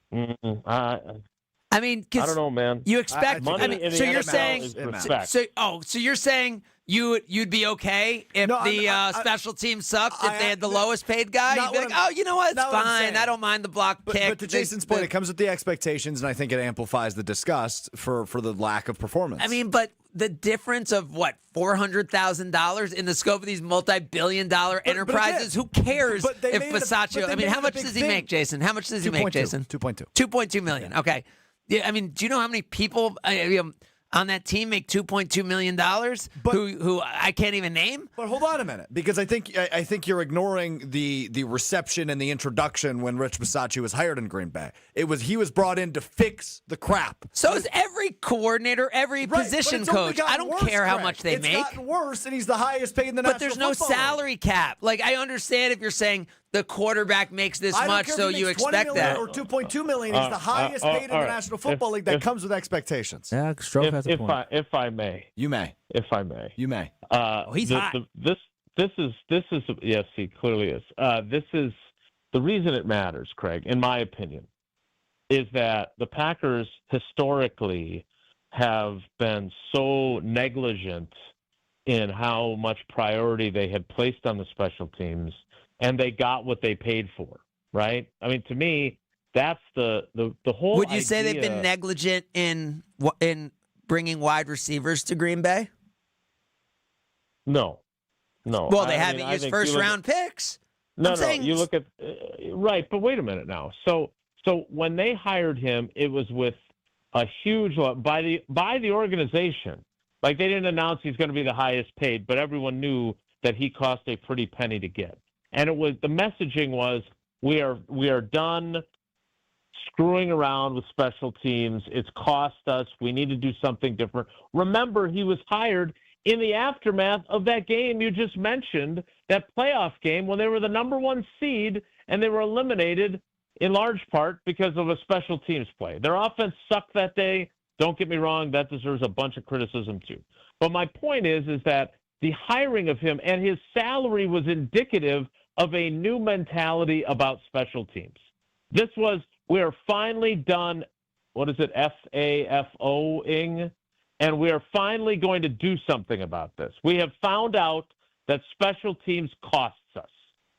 I mean, I don't know, man. You expect money in the so you're NFL saying is respect. So you're saying you'd be okay if special team sucked if they had the lowest paid guy? You'd be like, oh, you know what? It's fine. I don't mind the block kick. But to Jason's point, it comes with the expectations, and I think it amplifies the disgust for the lack of performance. I mean, but the difference of $400,000 in the scope of these multi-billion-dollar enterprises. Who cares if Bisaccia? I mean, how much does he make, Jason? How much does he make, Jason? 2.2. $2.2 million. Okay. Yeah. I mean, do you know how many people on that team make $2.2 million who I can't even name? But hold on a minute, because I think you're ignoring the reception and the introduction when Rich Bisaccia was hired in Green Bay. He was brought in to fix the crap. So is every coordinator, every position coach. I don't care how much they make. It's gotten worse, and he's the highest paid in the National But there's no salary cap. Like, I understand if you're saying the quarterback makes this much, so you expect that. Or $2.2 million. He's the highest paid in the National Football League. That comes with expectations. Yeah, Strofe has a point. If I may, you may. If I may, you may. He's hot. This is yes, he clearly is. This is the reason it matters, Craig, in my opinion, is that the Packers historically have been so negligent in how much priority they had placed on the special teams, and they got what they paid for, right? I mean, to me, that's the whole Would you say they've been negligent in bringing wide receivers to Green Bay? No. Well, they haven't used first-round picks. No. You look at right, but wait a minute now. So when they hired him, it was with a huge by the organization. Like, they didn't announce he's going to be the highest paid, but everyone knew that he cost a pretty penny to get. And the messaging was, we are done screwing around with special teams. It's cost us. We need to do something different. Remember, he was hired in the aftermath of that game you just mentioned, that playoff game when they were the number 1 seed and they were eliminated in large part because of a special teams play. Their offense sucked that day. Don't get me wrong, that deserves a bunch of criticism too. But my point is that the hiring of him and his salary was indicative of a new mentality about special teams. This was, we are finally done, what is it, FAFO-ing? And we are finally going to do something about this. We have found out that special teams costs us.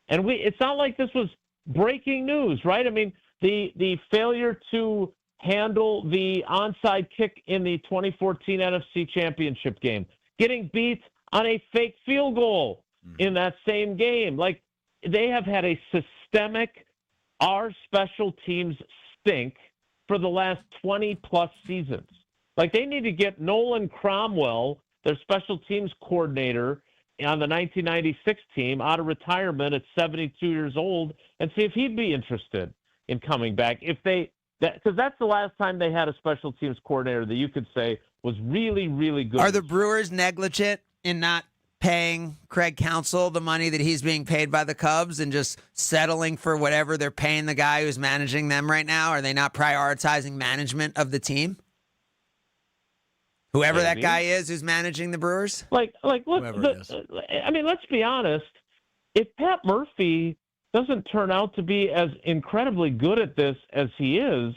And it's not like this was breaking news, right? I mean, the failure to handle the onside kick in the 2014 NFC Championship game, getting beat on a fake field goal in that same game. Like, they have had a systemic, our special teams stink for the last 20-plus seasons. Like, they need to get Nolan Cromwell, their special teams coordinator on the 1996 team, out of retirement at 72 years old, and see if he'd be interested in coming back. Because that's the last time they had a special teams coordinator that you could say was really, really good. Are the Brewers negligent in not paying Craig Counsell the money that he's being paid by the Cubs and just settling for whatever they're paying the guy who's managing them right now? Are they not prioritizing management of the team? Whoever that guy is who's managing the Brewers? Look, I mean, let's be honest. If Pat Murphy doesn't turn out to be as incredibly good at this as he is,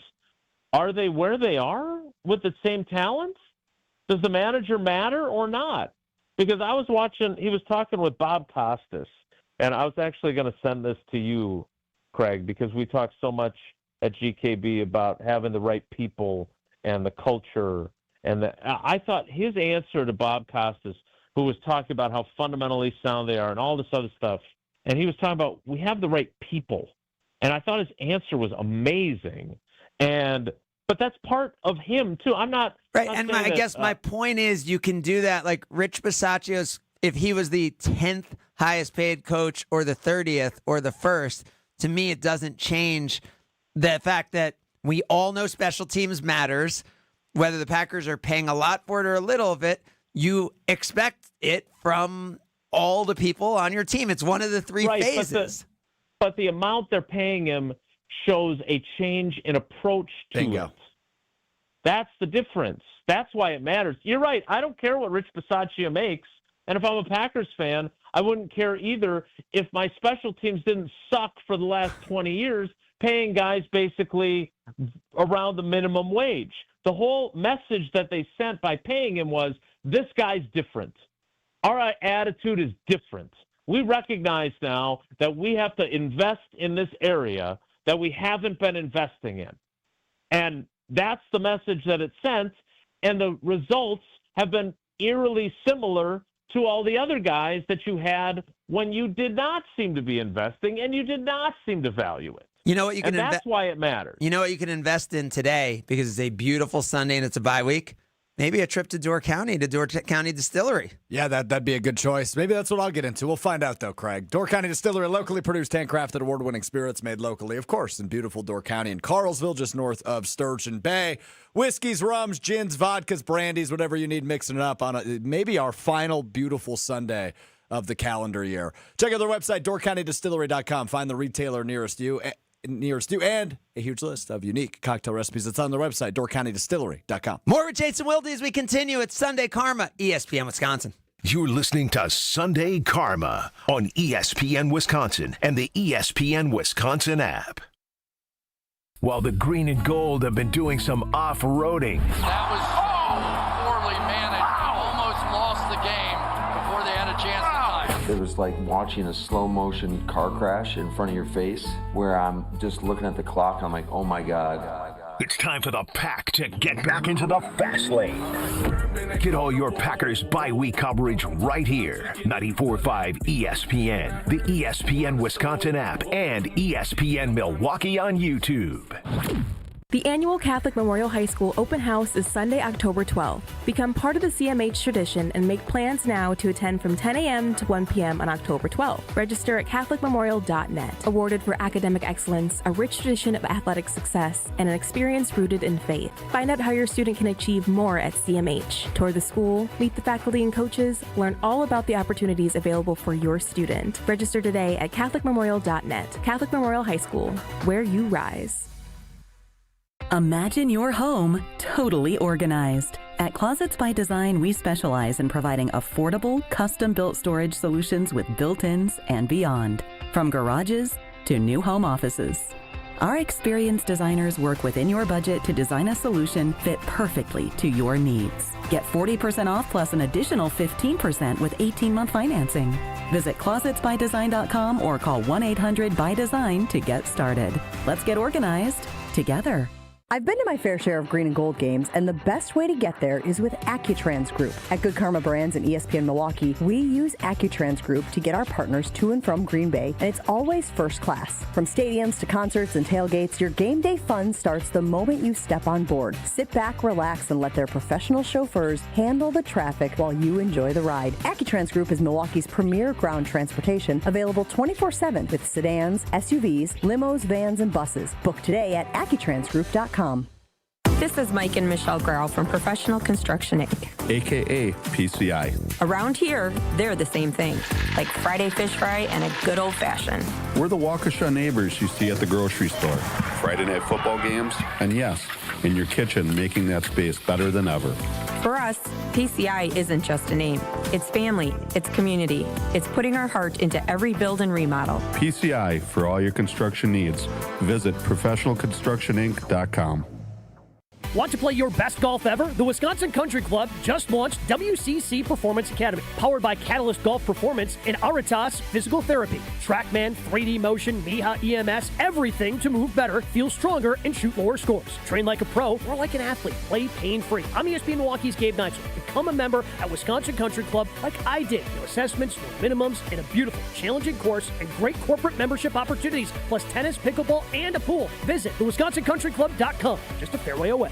are they where they are with the same talent? Does the manager matter or not? Because I was watching, he was talking with Bob Costas, and I was actually going to send this to you, Craig, because we talk so much at GKB about having the right people and the culture. And I thought his answer to Bob Costas, who was talking about how fundamentally sound they are and all this other stuff, and he was talking about we have the right people. And I thought his answer was amazing. But that's part of him, too. I'm not... Right, and I guess my point is you can do that. Like Rich Bisaccia's, if he was the 10th highest paid coach or the 30th or the 1st, to me it doesn't change the fact that we all know special teams matters. Whether the Packers are paying a lot for it or a little of it, you expect it from all the people on your team. It's one of the three phases. But the amount they're paying him shows a change in approach to it. That's the difference. That's why it matters. You're right. I don't care what Rich Bisaccia makes. And if I'm a Packers fan, I wouldn't care either if my special teams didn't suck for the last 20 years, paying guys basically around the minimum wage. The whole message that they sent by paying him was, this guy's different. Our attitude is different. We recognize now that we have to invest in this area that we haven't been investing in. And that's the message that it sent, and the results have been eerily similar to all the other guys that you had when you did not seem to be investing and you did not seem to value it. You know what you can that's why it matters. You know what you can invest in today, because it's a beautiful Sunday and it's a bye week? Maybe a trip to Door County, to Door County Distillery. Yeah, that'd be a good choice. Maybe that's what I'll get into. We'll find out, though, Craig. Door County Distillery, locally produced, handcrafted, award-winning spirits made locally, of course, in beautiful Door County in Carlsville, just north of Sturgeon Bay. Whiskeys, rums, gins, vodkas, brandies, whatever you need, mixing it up on maybe our final beautiful Sunday of the calendar year. Check out their website, doorcountydistillery.com. Find the retailer nearest you, and a huge list of unique cocktail recipes that's on their website, doorcountydistillery.com. More with Jason Wilde as we continue. It's Sunday Karma, ESPN Wisconsin. You're listening to Sunday Karma on ESPN Wisconsin and the ESPN Wisconsin app. While the green and gold have been doing some off-roading. That was poorly managed. Almost lost the game before they had a chance to tie. It was like watching a slow-motion car crash in front of your face where I'm just looking at the clock and I'm like, oh my God. It's time for the Pack to get back into the fast lane. Get all your Packers bye-week coverage right here. 94.5 ESPN, the ESPN Wisconsin app, and ESPN Milwaukee on YouTube. The annual Catholic Memorial High School open house is Sunday, October 12th. Become part of the CMH tradition and make plans now to attend from 10 a.m. to 1 p.m. on October 12th. Register at CatholicMemorial.net. Awarded for academic excellence, a rich tradition of athletic success, and an experience rooted in faith. Find out how your student can achieve more at CMH. Tour the school, meet the faculty and coaches, learn all about the opportunities available for your student. Register today at CatholicMemorial.net. Catholic Memorial High School, where you rise. Imagine your home totally organized. At Closets by Design, we specialize in providing affordable, custom-built storage solutions with built-ins and beyond, from garages to new home offices. Our experienced designers work within your budget to design a solution fit perfectly to your needs. Get 40% off plus an additional 15% with 18-month financing. Visit closetsbydesign.com or call 1-800-BY-DESIGN to get started. Let's get organized together. I've been to my fair share of green and gold games, and the best way to get there is with AccuTrans Group. At Good Karma Brands and ESPN Milwaukee, we use AccuTrans Group to get our partners to and from Green Bay, and it's always first class. From stadiums to concerts and tailgates, your game day fun starts the moment you step on board. Sit back, relax, and let their professional chauffeurs handle the traffic while you enjoy the ride. AccuTrans Group is Milwaukee's premier ground transportation, available 24/7 with sedans, SUVs, limos, vans, and buses. Book today at AccuTransGroup.com. This is Mike and Michelle Grau from Professional Construction Inc., a.k.a. PCI. Around here, they're the same thing, like Friday fish fry and a good old-fashioned. We're the Waukesha neighbors you see at the grocery store. Friday night football games, and yes, in your kitchen, making that space better than ever. For us, PCI isn't just a name. It's family, it's community, it's putting our heart into every build and remodel. PCI, for all your construction needs. Visit ProfessionalConstructionInc.com. Want to play your best golf ever? The Wisconsin Country Club just launched WCC Performance Academy, powered by Catalyst Golf Performance and Aritas Physical Therapy. TrackMan, 3D Motion, Miha EMS, everything to move better, feel stronger, and shoot lower scores. Train like a pro or like an athlete. Play pain-free. I'm ESPN Milwaukee's Gabe Neitzel. Become a member at Wisconsin Country Club like I did. No assessments, no minimums, and a beautiful, challenging course and great corporate membership opportunities, plus tennis, pickleball, and a pool. Visit thewisconsincountryclub.com. Just a fairway away.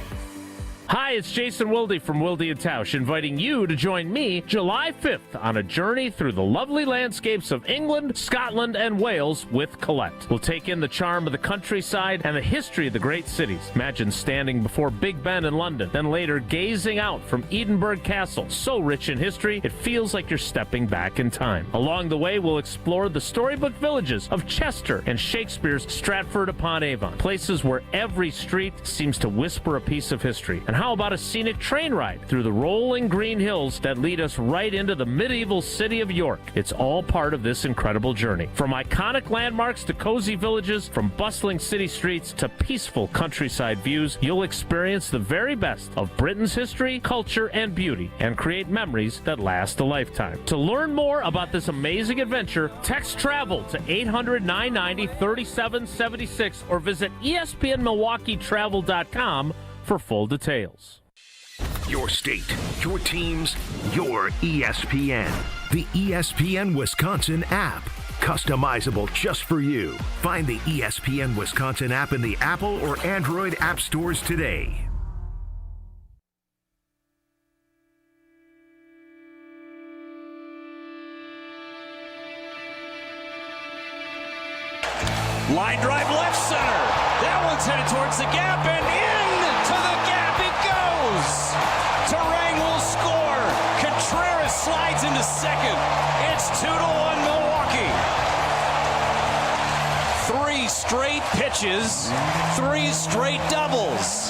Hi, it's Jason Wilde from Wilde & Tausch, inviting you to join me July 5th on a journey through the lovely landscapes of England, Scotland, and Wales with Colette. We'll take in the charm of the countryside and the history of the great cities. Imagine standing before Big Ben in London, then later gazing out from Edinburgh Castle. So rich in history, it feels like you're stepping back in time. Along the way, we'll explore the storybook villages of Chester and Shakespeare's Stratford-upon-Avon, places where every street seems to whisper a piece of history. And how about a scenic train ride through the rolling green hills that lead us right into the medieval city of York? It's all part of this incredible journey. From iconic landmarks to cozy villages, from bustling city streets to peaceful countryside views, you'll experience the very best of Britain's history, culture, and beauty, and create memories that last a lifetime. To learn more about this amazing adventure, text TRAVEL to 800-990-3776 or visit ESPNMilwaukeeTravel.com for full details. Your state, your teams, your ESPN. The ESPN Wisconsin app. Customizable just for you. Find the ESPN Wisconsin app in the Apple or Android app stores today. Line drive left center. That one's headed towards the gap and into the gap it goes. Terang will score. Contreras slides into second. It's 2-1 Milwaukee. 3 straight pitches, 3 straight doubles.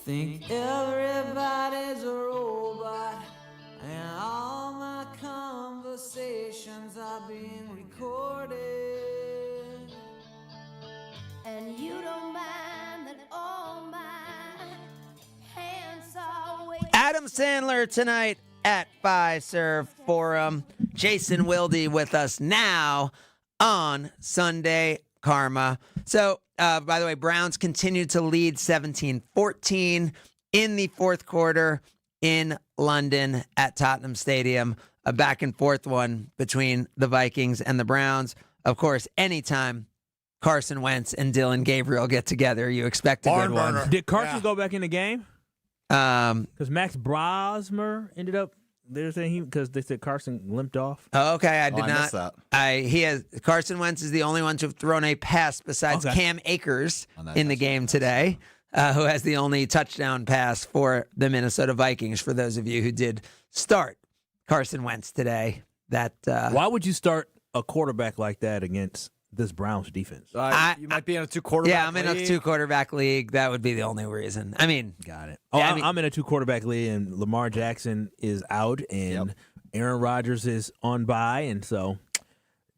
Think everybody's a robot, and all my conversations are being recorded. And you don't mind that all my hands are waiting. Adam Sandler tonight at Fiserv Forum. Jason Wilde with us now on Sunday Karma. So, by the way, Browns continued to lead 17-14 in the fourth quarter in London at Tottenham Stadium. A back and forth one between the Vikings and the Browns. Of course, anytime Carson Wentz and Dylan Gabriel get together, you expect a good one. Did Carson go back in the game? Because Max Brosmer ended up there saying because they said Carson limped off. Oh, okay, I did I not. missed that. Carson Wentz is the only one to have thrown a pass besides Cam Akers in the game today, who has the only touchdown pass for the Minnesota Vikings. For those of you who did start Carson Wentz today, why would you start a quarterback like that against this Browns defense? You might be in a 2-quarterback Yeah, I'm in a 2-quarterback league. That would be the only reason. I mean, got it. Yeah, I'm in a 2-quarterback league, and Lamar Jackson is out, and Aaron Rodgers is on bye, and so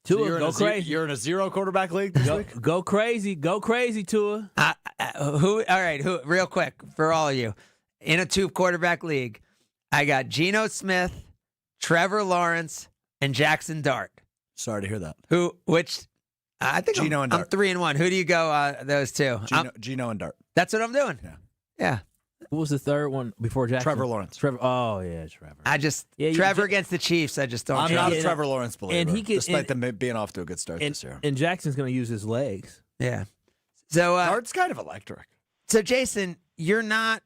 Tua, go crazy. You're in a 0-quarterback league this week? Go crazy, Tua. All right, real quick for all of you, in a 2-quarterback league, I got Geno Smith, Trevor Lawrence, and Jackson Dart. Sorry to hear that. I think Geno and Dart. I'm 3-1. Who do you go? Those two. Geno and Dart. That's what I'm doing. Yeah. What was the third one before Jackson? Trevor Lawrence. Oh yeah, Trevor. Trevor against the Chiefs. I just don't. I'm not a Trevor Lawrence believer, and despite them being off to a good start this year. And Jackson's going to use his legs. Yeah. So Dart's kind of electric. So Jason, you're not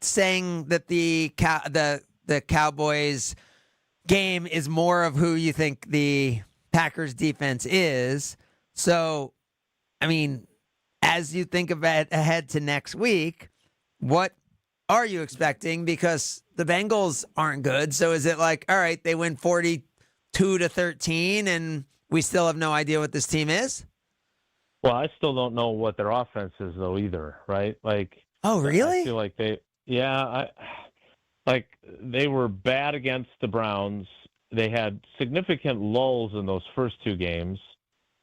saying that the Cowboys game is more of who you think the Packers defense is. So, I mean, as you think ahead to next week, what are you expecting? Because the Bengals aren't good. So is it like, all right, they win 42-13 and we still have no idea what this team is? Well, I still don't know what their offense is though either, right? Like, oh, really? I feel like they were bad against the Browns. They had significant lulls in those first 2 games,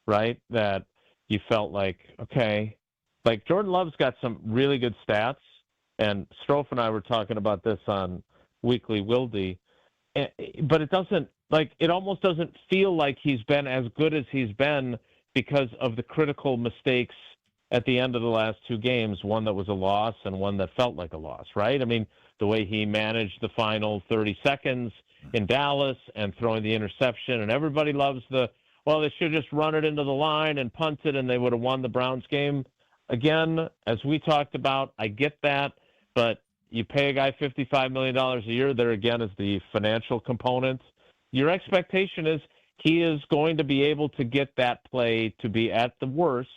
right? That you felt like, okay, Like, Jordan Love's got some really good stats, and Strofe and I were talking about this on Weekly Wildy, but it almost doesn't feel like he's been as good as he's been because of the critical mistakes at the end of the last two games, one that was a loss and one that felt like a loss, right? I mean, the way he managed the final 30 seconds in Dallas and throwing the interception, and everybody loves they should just run it into the line and punt it, and they would have won the Browns game. Again, as we talked about, I get that, but you pay a guy $55 million a year. There again is the financial component. Your expectation is he is going to be able to get that play to be at the worst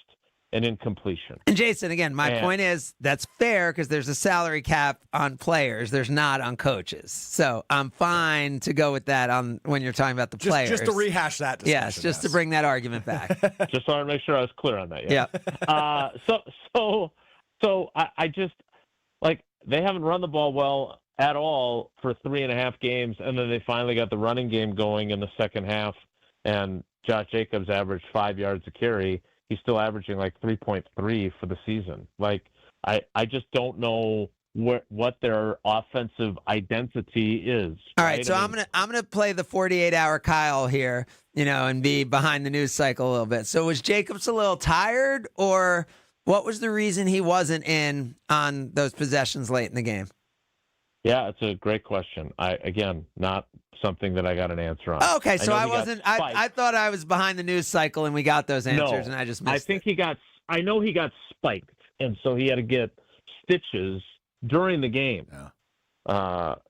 an incompletion. And Jason, again, my point is that's fair because there's a salary cap on players. There's not on coaches. So I'm fine to go with that on when you're talking about the players. Just to rehash that discussion. Yes, just to bring that argument back. Just wanted to make sure I was clear on that. Yeah. So I just, like, they haven't run the ball well at all for 3.5 games, and then they finally got the running game going in the second half, and Josh Jacobs averaged 5 yards a carry. He's still averaging like 3.3 for the season. Like, I just don't know what their offensive identity is. All right, so I'm gonna play the 48-hour Kyle here, and be behind the news cycle a little bit. So was Jacobs a little tired, or what was the reason he wasn't in on those possessions late in the game? Yeah, it's a great question. Not something that I got an answer on. Okay, so I thought I was behind the news cycle and we got those answers, and I just missed I know he got spiked, and so he had to get stitches during the game,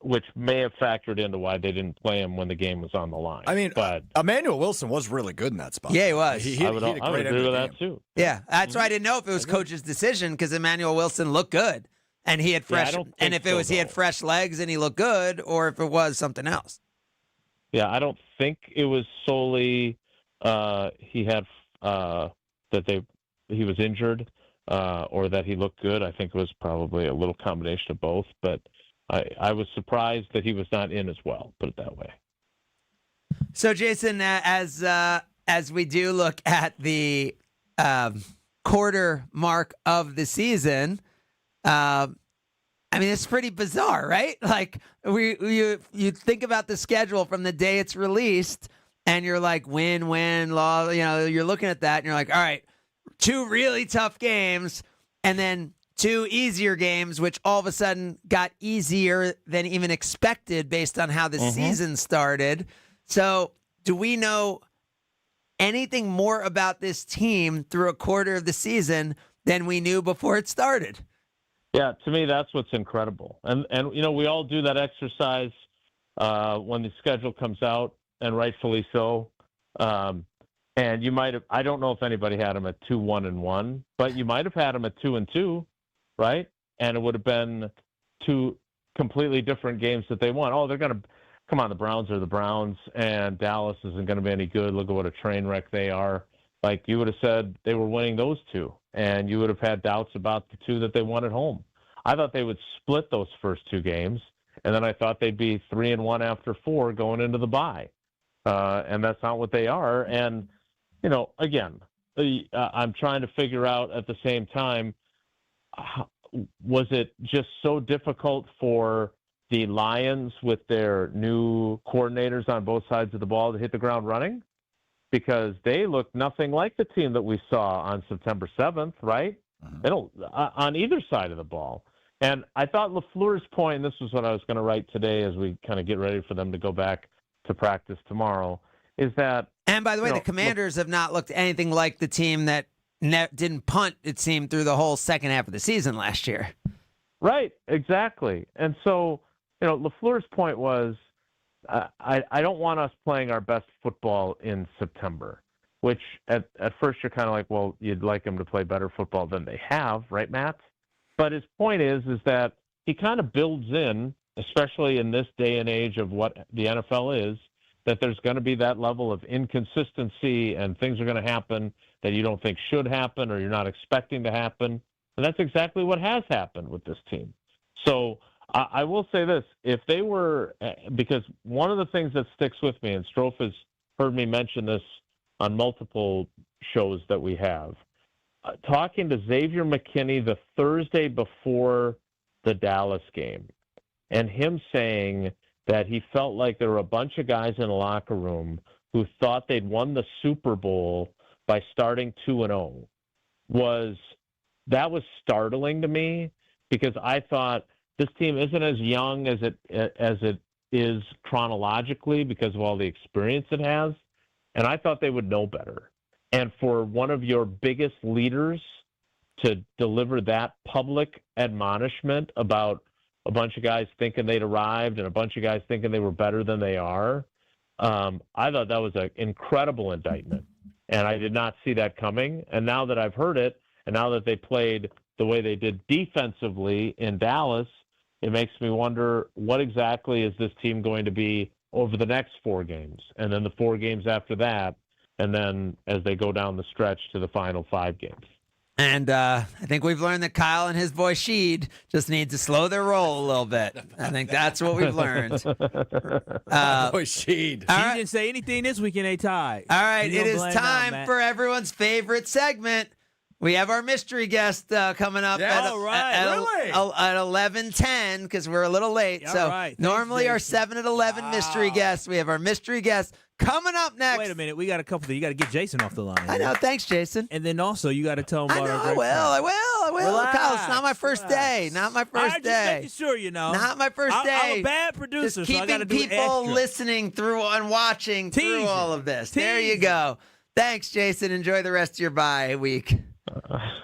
which may have factored into why they didn't play him when the game was on the line. I mean, but Emmanuel Wilson was really good in that spot. Yeah, he was. He had a great agree with that, too. Yeah, that's why I didn't know if it was coach's decision because Emmanuel Wilson looked good. And he had fresh, and if it was he had fresh legs and he looked good, or if it was something else. Yeah, I don't think it was solely he had he was injured or that he looked good. I think it was probably a little combination of both. But I was surprised that he was not in as well. Put it that way. So, Jason, as we do look at the quarter mark of the season. I mean, it's pretty bizarre, right? Like you think about the schedule from the day it's released and you're like, win, law, you're looking at that and you're like, all right, 2 really tough games and then 2 easier games, which all of a sudden got easier than even expected based on how the season started. So do we know anything more about this team through a quarter of the season than we knew before it started? Yeah, to me, that's what's incredible. And we all do that exercise when the schedule comes out, and rightfully so. And you might have, I don't know if anybody had them at 2-1-1, but you might have had them at 2-2, right? And it would have been 2 completely different games that they won. Oh, they're going to, come on, the Browns are the Browns, and Dallas isn't going to be any good. Look at what a train wreck they are. Like, you would have said they were winning those 2. And you would have had doubts about the 2 that they won at home. I thought they would split those first 2 games, and then I thought they'd be 3-1 after 4 going into the bye. And that's not what they are. And, again, I'm trying to figure out at the same time, was it just so difficult for the Lions with their new coordinators on both sides of the ball to hit the ground running? Because they look nothing like the team that we saw on September 7th, right? They don't on either side of the ball. And I thought LaFleur's point, and this was what I was going to write today as we kind of get ready for them to go back to practice tomorrow, is that... And by the way, the Commanders have not looked anything like the team that didn't punt, it seemed, through the whole second half of the season last year. Right, exactly. And so, LaFleur's point was, I don't want us playing our best football in September, which at first you're kind of like, well, you'd like them to play better football than they have, right, Matt? But his point is that he kind of builds in, especially in this day and age of what the NFL is, that there's going to be that level of inconsistency and things are going to happen that you don't think should happen or you're not expecting to happen. And that's exactly what has happened with this team. So I will say this, if they were, because one of the things that sticks with me, and Strofe has heard me mention this on multiple shows that we have, talking to Xavier McKinney the Thursday before the Dallas game, and him saying that he felt like there were a bunch of guys in the locker room who thought they'd won the Super Bowl by starting 2-0 was startling to me, because I thought this team isn't as young as it is chronologically because of all the experience it has, and I thought they would know better. And for one of your biggest leaders to deliver that public admonishment about a bunch of guys thinking they'd arrived and a bunch of guys thinking they were better than they are, I thought that was an incredible indictment. And I did not see that coming. And now that I've heard it, and now that they played the way they did defensively in Dallas, it makes me wonder, what exactly is this team going to be over the next 4 games, and then the 4 games after that, and then as they go down the stretch to the final 5 games. And I think we've learned that Kyle and his boy Sheed just need to slow their roll a little bit. I think that's what we've learned. Boy Sheed. She didn't say anything this weekend, Ty. All right, it is time for everyone's favorite segment. We have our mystery guest coming up at 11:10 because we're a little late. All so right. normally our 7 at 11 mystery guest. We have our mystery guest coming up next. Wait a minute. We got a couple things. You got to get Jason off the line. I know. Thanks, Jason. And then also you got to tell him about our great I will. Relax, Kyle, it's not my first day. Not my first I'm day. just making sure, you know. Not my first day. I'm a bad producer, Just so I got to keeping do people extra. listening through and watching through all of this. There you go. Thanks, Jason. Enjoy the rest of your bye week.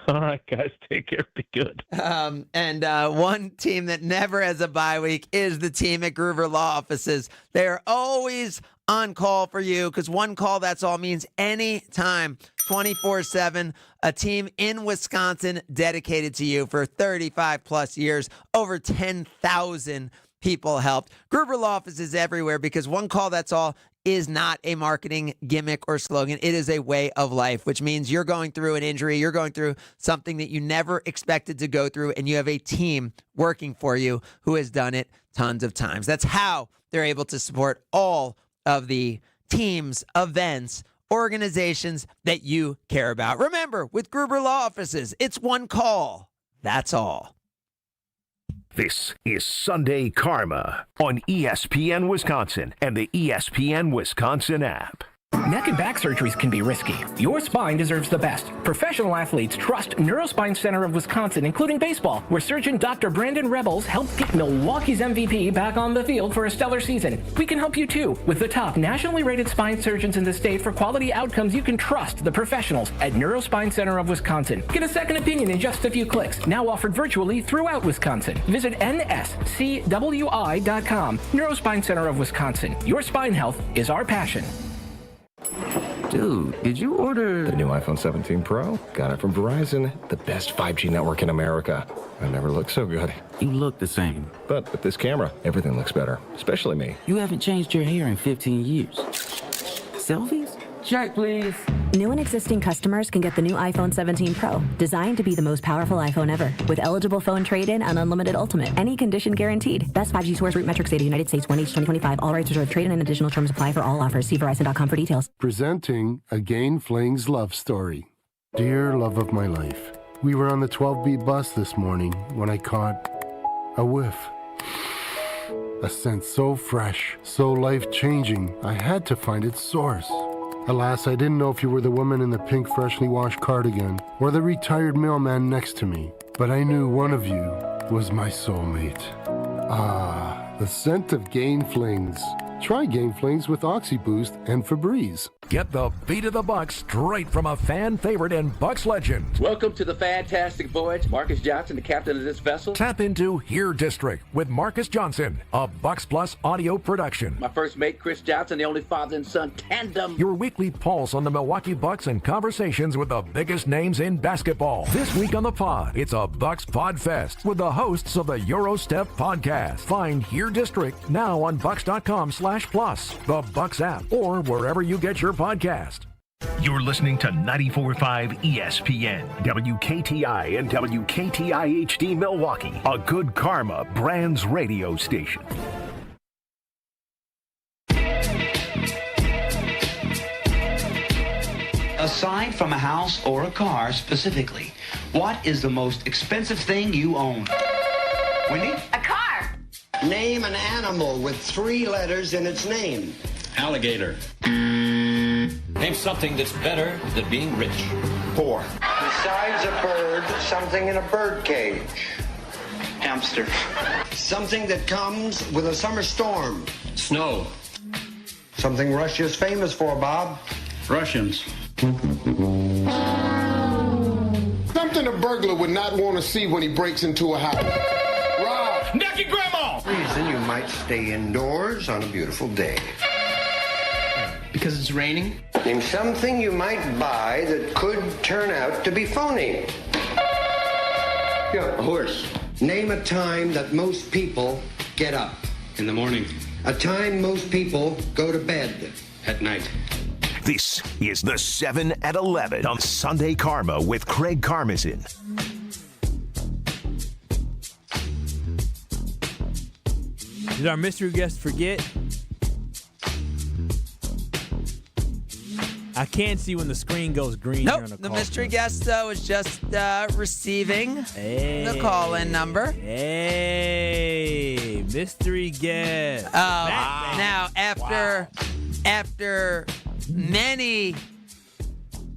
All right, guys, take care. Be good. And one team that never has a bye week is the team at Groover Law Offices. They are always on call for you, because one call, that's all, means anytime, 24/7. A team in Wisconsin dedicated to you for 35 plus years, over 10,000 people helped. Groover Law Office is everywhere, because one call, that's all is not a marketing gimmick or slogan. It is a way of life, which means you're going through an injury, you're going through something that you never expected to go through, and you have a team working for you who has done it tons of times. That's how they're able to support all of the teams, events, organizations that you care about. Remember, with Gruber Law Offices, it's one call. That's all. This is Sunday Karma on ESPN Wisconsin and the ESPN Wisconsin app. Neck and back surgeries can be risky. Your spine deserves the best. Professional athletes trust Neurospine Center of Wisconsin, including baseball, where surgeon Dr. Brandon Rebels helped get Milwaukee's MVP back on the field for a stellar season. We can help you too, with the top nationally rated spine surgeons in the state for quality outcomes. You can trust the professionals at Neurospine Center of Wisconsin. Get a second opinion in just a few clicks. Now offered virtually throughout Wisconsin. Visit nscwi.com. Neurospine Center of Wisconsin. Your spine health is our passion. Dude, did you order the new iPhone 17 Pro? Got it from Verizon, the best 5G network in America. I never looked so good. You look the same. But with this camera, everything looks better, especially me. You haven't changed your hair in 15 years. Selfies? Check, please. New and existing customers can get the new iPhone 17 Pro, designed to be the most powerful iPhone ever, with eligible phone trade-in and unlimited ultimate. Any condition guaranteed. Best 5G source root metrics data, United States, 1H 2025. All rights reserved. Trade-in and additional terms apply for all offers. See Verizon.com for details. Presenting a Gain Flings love story. Dear love of my life, we were on the 12B bus this morning when I caught a whiff. A scent so fresh, so life-changing, I had to find its source. Alas, I didn't know if you were the woman in the pink freshly washed cardigan or the retired mailman next to me, but I knew one of you was my soulmate. Ah, the scent of Gain Flings. Try Gain Flings with OxyBoost and Febreze. Get the beat of the Bucks straight from a fan favorite and Bucks legend. Welcome to the fantastic voyage. Marcus Johnson, the captain of this vessel. Tap into Here District with Marcus Johnson, a Bucks Plus audio production. My first mate, Chris Johnson, the only father and son tandem. Your weekly pulse on the Milwaukee Bucks and conversations with the biggest names in basketball. This week on the pod, it's a Bucks Pod Fest with the hosts of the Eurostep podcast. Find Here District now on bucks.com/plus, the Bucks app, or wherever you get your podcast. You're listening to 94.5 ESPN, WKTI and WKTI HD Milwaukee, a Good Karma Brands radio station. A aside from a house or a car specifically, what is the most expensive thing you own? Wendy? A car. Name an animal with 3 letters in its name. Alligator. Name something that's better than being rich. 4. Besides a bird, something in a bird cage. Hamster. Something that comes with a summer storm. Snow. Something Russia's famous for, Bob. Russians. Something a burglar would not want to see when he breaks into a house. Rob! Naked grandma! Reason you might stay indoors on a beautiful day. Because it's raining? Name something you might buy that could turn out to be phony. Yeah, a horse. Name a time that most people get up. In the morning. A time most people go to bed. At night. This is the 7 at 11 on Sunday Karma with Craig Karmazin. Did our mystery guest forget? I can't see when the screen goes green. Nope, here on the mystery guest, though, is just receiving the call-in number. Hey, mystery guest. Now, after many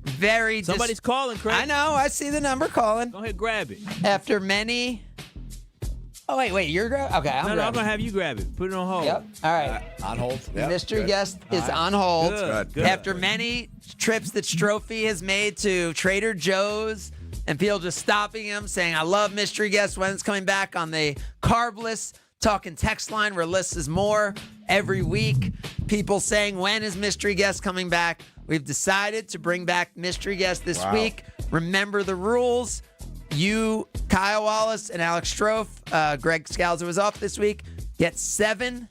very... Somebody's calling, Craig. I know, I see the number calling. Go ahead, grab it. After many... Oh, wait, you're grabbing? Okay, I'm I'm grabbing. going to have you grab it. Put it on hold. Yep, all right. On hold. The mystery guest is on hold. Good. After many trips that Strophy has made to Trader Joe's and people just stopping him, saying, I love mystery guest, when it's coming back on the carbless talking text line where less is more every week. People saying, when is mystery guest coming back? We've decided to bring back mystery guest this week. Remember the rules. You, Kyle Wallace, and Alex Strofe, Greg Scalzo was off this week, get 7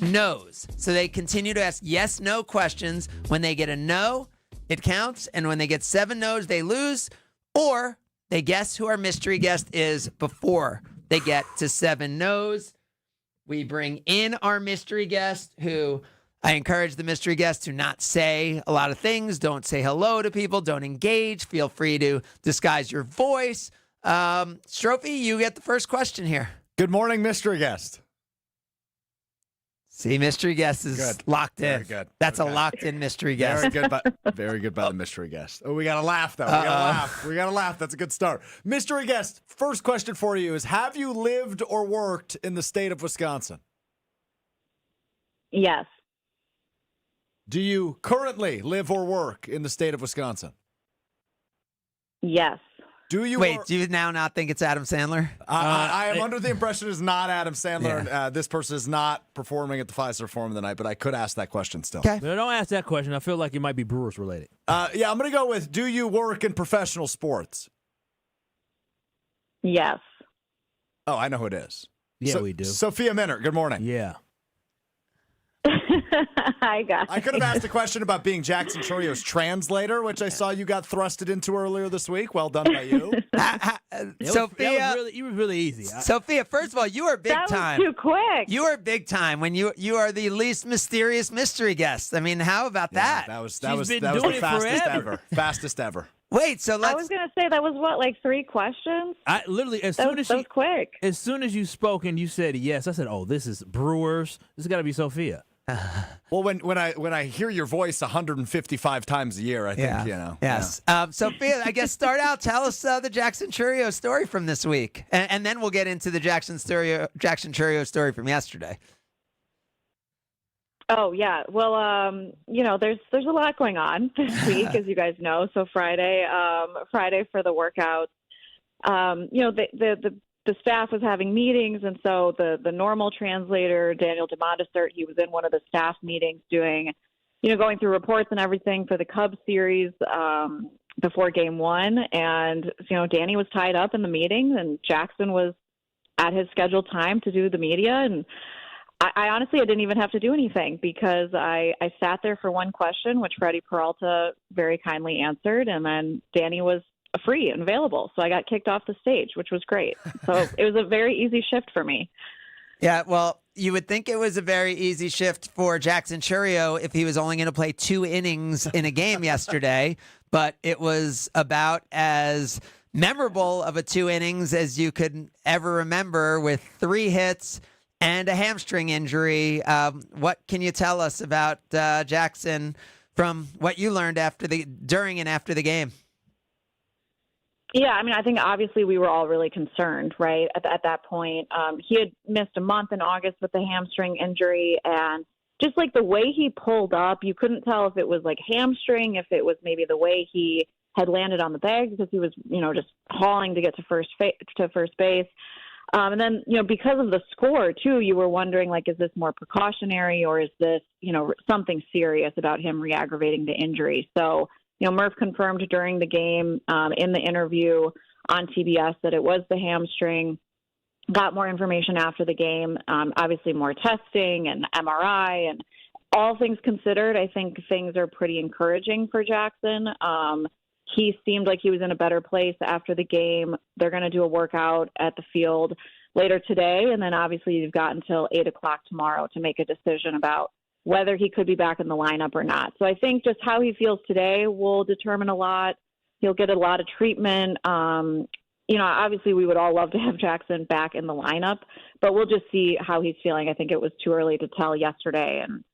no's. So they continue to ask yes, no questions. When they get a no, it counts. And when they get 7 no's, they lose. Or they guess who our mystery guest is before they get to 7 no's. We bring in our mystery guest, who I encourage the mystery guest to not say a lot of things. Don't say hello to people. Don't engage. Feel free to disguise your voice. Strophy, you get the first question here. Good morning, mystery guest. See, mystery guest is locked in. Very good. That's a locked-in mystery guest. Very good by the mystery guest. Oh, we got to laugh, though. We got to laugh. That's a good start. Mystery guest, first question for you is, have you lived or worked in the state of Wisconsin? Yes. Do you currently live or work in the state of Wisconsin? Yes. Do you Wait, do you now not think it's Adam Sandler? I am under the impression it's not Adam Sandler. Yeah. And, this person is not performing at the Fiserv Forum tonight, but I could ask that question still. Okay. No, don't ask that question. I feel like it might be Brewers related. Yeah, I'm going to go with, do you work in professional sports? Yes. Oh, I know who it is. Yeah, we do. Sophia Minner, good morning. Yeah. Hi, guys. I could have asked a question about being Jackson Chorio's translator, which I saw you got thrusted into earlier this week. Well done by you. Sophia, it was really easy. Sophia, first of all, you are big time. That was too quick. You are big time when you are the least mysterious mystery guest. I mean, how about that? That was the fastest ever. Fastest ever. Wait, so let's. I was going to say that was what, like 3 questions? I literally, that was quick. As soon as you spoke and you said yes, I said, "Oh, this is Brewers. This has got to be Sophia." Well, when I hear your voice 155 times a year, I think you know. Yes. Sophia, I guess start out. Tell us the Jackson Churio story from this week, and then we'll get into the Jackson Churio story from yesterday. Oh yeah. Well, there's a lot going on this week, as you guys know. So Friday for the workouts, the staff was having meetings, and so the normal translator, Daniel DeMondesert, he was in one of the staff meetings doing, going through reports and everything for the Cubs series before Game 1. And, Danny was tied up in the meeting, and Jackson was at his scheduled time to do the media. And I honestly, I didn't even have to do anything, because I sat there for one question, which Freddie Peralta very kindly answered, and then Danny was free and available. So I got kicked off the stage, which was great. So it was a very easy shift for me. Yeah, well, you would think it was a very easy shift for Jackson Churio if he was only going to play 2 innings in a game yesterday, but it was about as memorable of a 2 innings as you could ever remember, with 3 hits and a hamstring injury. What can you tell us about Jackson from what you learned during and after the game? Yeah, I mean, I think obviously we were all really concerned, right, at that point. He had missed a month in August with the hamstring injury, and just like the way he pulled up, you couldn't tell if it was like hamstring, if it was maybe the way he had landed on the bag because he was, just hauling to get to first base. And then, because of the score, too, you were wondering, like, is this more precautionary or is this, something serious about him re-aggravating the injury? So, Murph confirmed during the game in the interview on TBS that it was the hamstring. Got more information after the game, obviously more testing and MRI, and all things considered, I think things are pretty encouraging for Jackson. He seemed like he was in a better place after the game. They're going to do a workout at the field later today, and then obviously you've got until 8 o'clock tomorrow to make a decision about whether he could be back in the lineup or not. So I think just how he feels today will determine a lot. He'll get a lot of treatment. Obviously we would all love to have Jackson back in the lineup, but we'll just see how he's feeling. I think it was too early to tell yesterday. And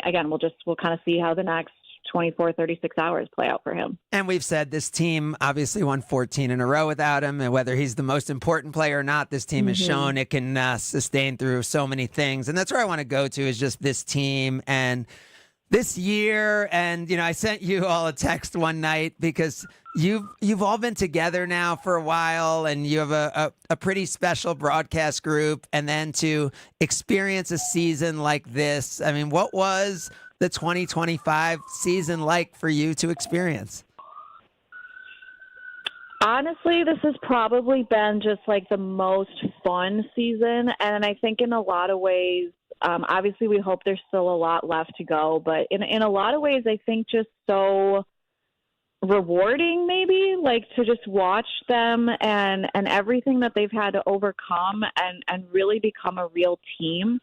again, we'll kind of see how the next 24, 36 hours play out for him. And we've said this team obviously won 14 in a row without him, and whether he's the most important player or not, this team has shown it can sustain through so many things. And that's where I want to go to, is just this team and this year. And, I sent you all a text one night because you've all been together now for a while, and you have a pretty special broadcast group. And then to experience a season like this, I mean, what was the 2025 season like for you to experience? Honestly, this has probably been just like the most fun season. And I think in a lot of ways, obviously we hope there's still a lot left to go, but in a lot of ways, I think just so rewarding, maybe, like to just watch them and everything that they've had to overcome and really become a real team.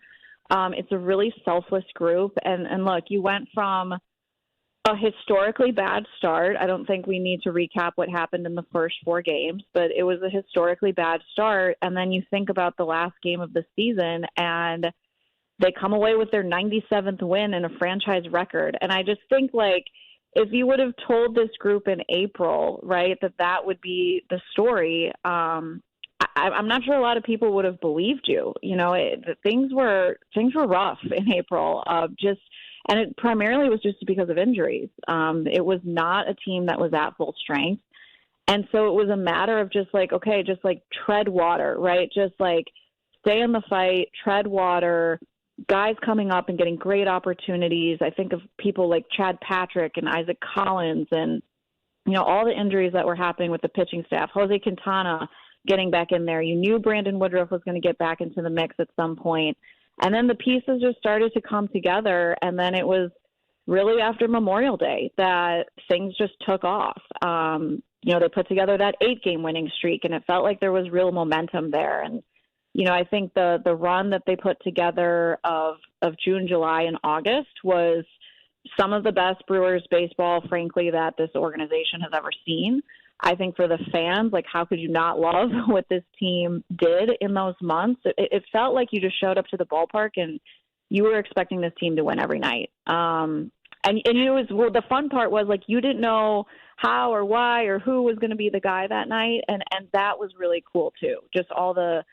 It's a really selfless group. And look, you went from a historically bad start. I don't think we need to recap what happened in the first 4 games, but it was a historically bad start. And then you think about the last game of the season, and they come away with their 97th win and a franchise record. And I just think, like, if you would have told this group in April, right, that would be the story, I'm not sure a lot of people would have believed you. Things were rough in April. And it primarily was just because of injuries. It was not a team that was at full strength, and so it was a matter of just like, okay, just like tread water, right? Just like stay in the fight, tread water. Guys coming up and getting great opportunities. I think of people like Chad Patrick and Isaac Collins, and all the injuries that were happening with the pitching staff. Jose Quintana getting back in there. You knew Brandon Woodruff was going to get back into the mix at some point. And then the pieces just started to come together. And then it was really after Memorial Day that things just took off. They put together that 8-game winning streak, and it felt like there was real momentum there. And, I think the run that they put together of June, July, and August was some of the best Brewers baseball, frankly, that this organization has ever seen. I think for the fans, like, how could you not love what this team did in those months? It felt like you just showed up to the ballpark and you were expecting this team to win every night. And it was, well, the fun part was, like, you didn't know how or why or who was going to be the guy that night. And that was really cool too. Just all the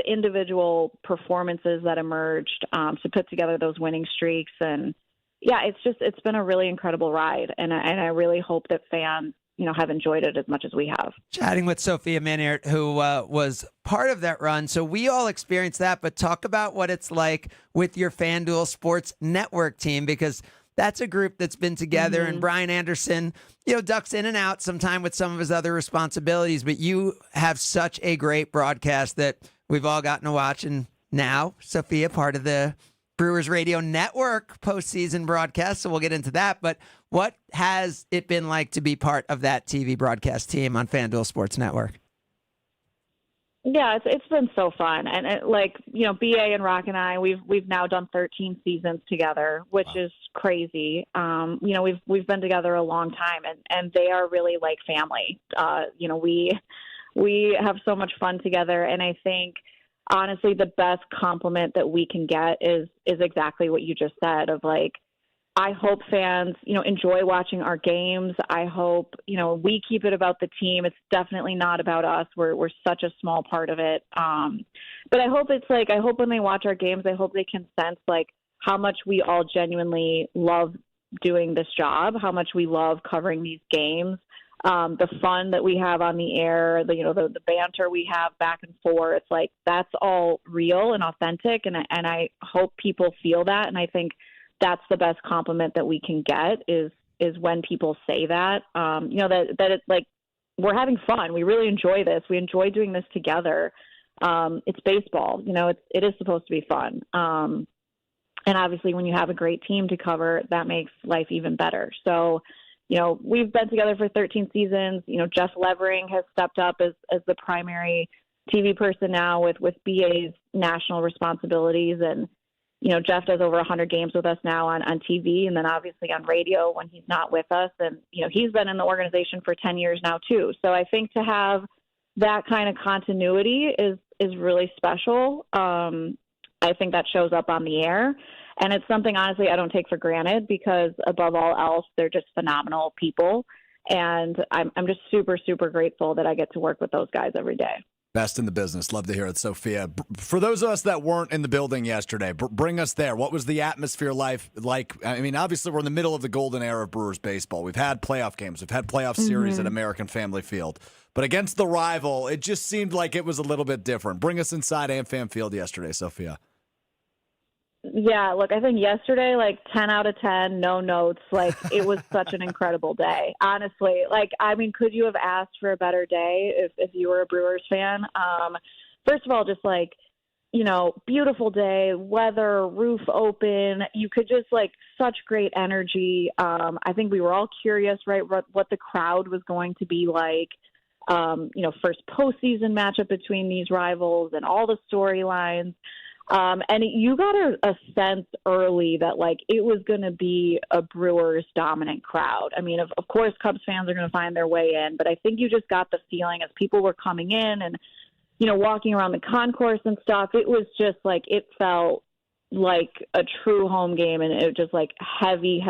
individual performances that emerged to put together those winning streaks. And yeah, it's been a really incredible ride. And I really hope that fans, have enjoyed it as much as we have. Chatting with Sophia Minnaert, who was part of that run. So we all experienced that, but talk about what it's like with your FanDuel Sports Network team, because that's a group that's been together, and Brian Anderson, ducks in and out sometime with some of his other responsibilities, but you have such a great broadcast that we've all gotten to watch. And now Sophia, part of the Brewers Radio Network postseason broadcast, so we'll get into that. But what has it been like to be part of that TV broadcast team on FanDuel Sports Network? Yeah, it's been so fun, and BA and Rock and I, we've now done 13 seasons together, which is crazy. We've been together a long time, and they are really like family. We have so much fun together, and I think honestly the best compliment that we can get is exactly what you just said of like, I hope fans, enjoy watching our games. I hope, we keep it about the team. It's definitely not about us. We're such a small part of it. But I hope I hope when they watch our games, I hope they can sense like how much we all genuinely love doing this job, how much we love covering these games, the fun that we have on the air, the banter we have back and forth. It's like, that's all real and authentic. And I hope people feel that. And I think that's the best compliment that we can get is when people say that, that it's like, we're having fun. We really enjoy this. We enjoy doing this together. It's baseball, it is supposed to be fun. And obviously when you have a great team to cover, that makes life even better. So, we've been together for 13 seasons. Jeff Levering has stepped up as the primary TV person now with BA's national responsibilities. And, Jeff does over 100 games with us now on TV and then obviously on radio when he's not with us. And, he's been in the organization for 10 years now too. So I think to have that kind of continuity is really special. I think that shows up on the air. And it's something, honestly, I don't take for granted because above all else, they're just phenomenal people. And I'm just super, super grateful that I get to work with those guys every day. Best in the business. Love to hear it, Sophia. For those of us that weren't in the building yesterday, bring us there. What was the atmosphere like? I mean, obviously, we're in the middle of the golden era of Brewers baseball. We've had playoff games. We've had playoff series at American Family Field. But against the rival, it just seemed like it was a little bit different. Bring us inside AmFam Field yesterday, Sophia. Yeah, look, I think yesterday, 10 out of 10, no notes. It was such an incredible day, honestly. Could you have asked for a better day if you were a Brewers fan? First of all, just beautiful day, weather, roof open. You could just such great energy. I think we were all curious, right, what the crowd was going to be like. First postseason matchup between these rivals and all the storylines. And you got a sense early that it was going to be a Brewers dominant crowd. I mean, of course, Cubs fans are going to find their way in, but I think you just got the feeling as people were coming in and, walking around the concourse and stuff, it was just it felt like a true home game. And it was just heavy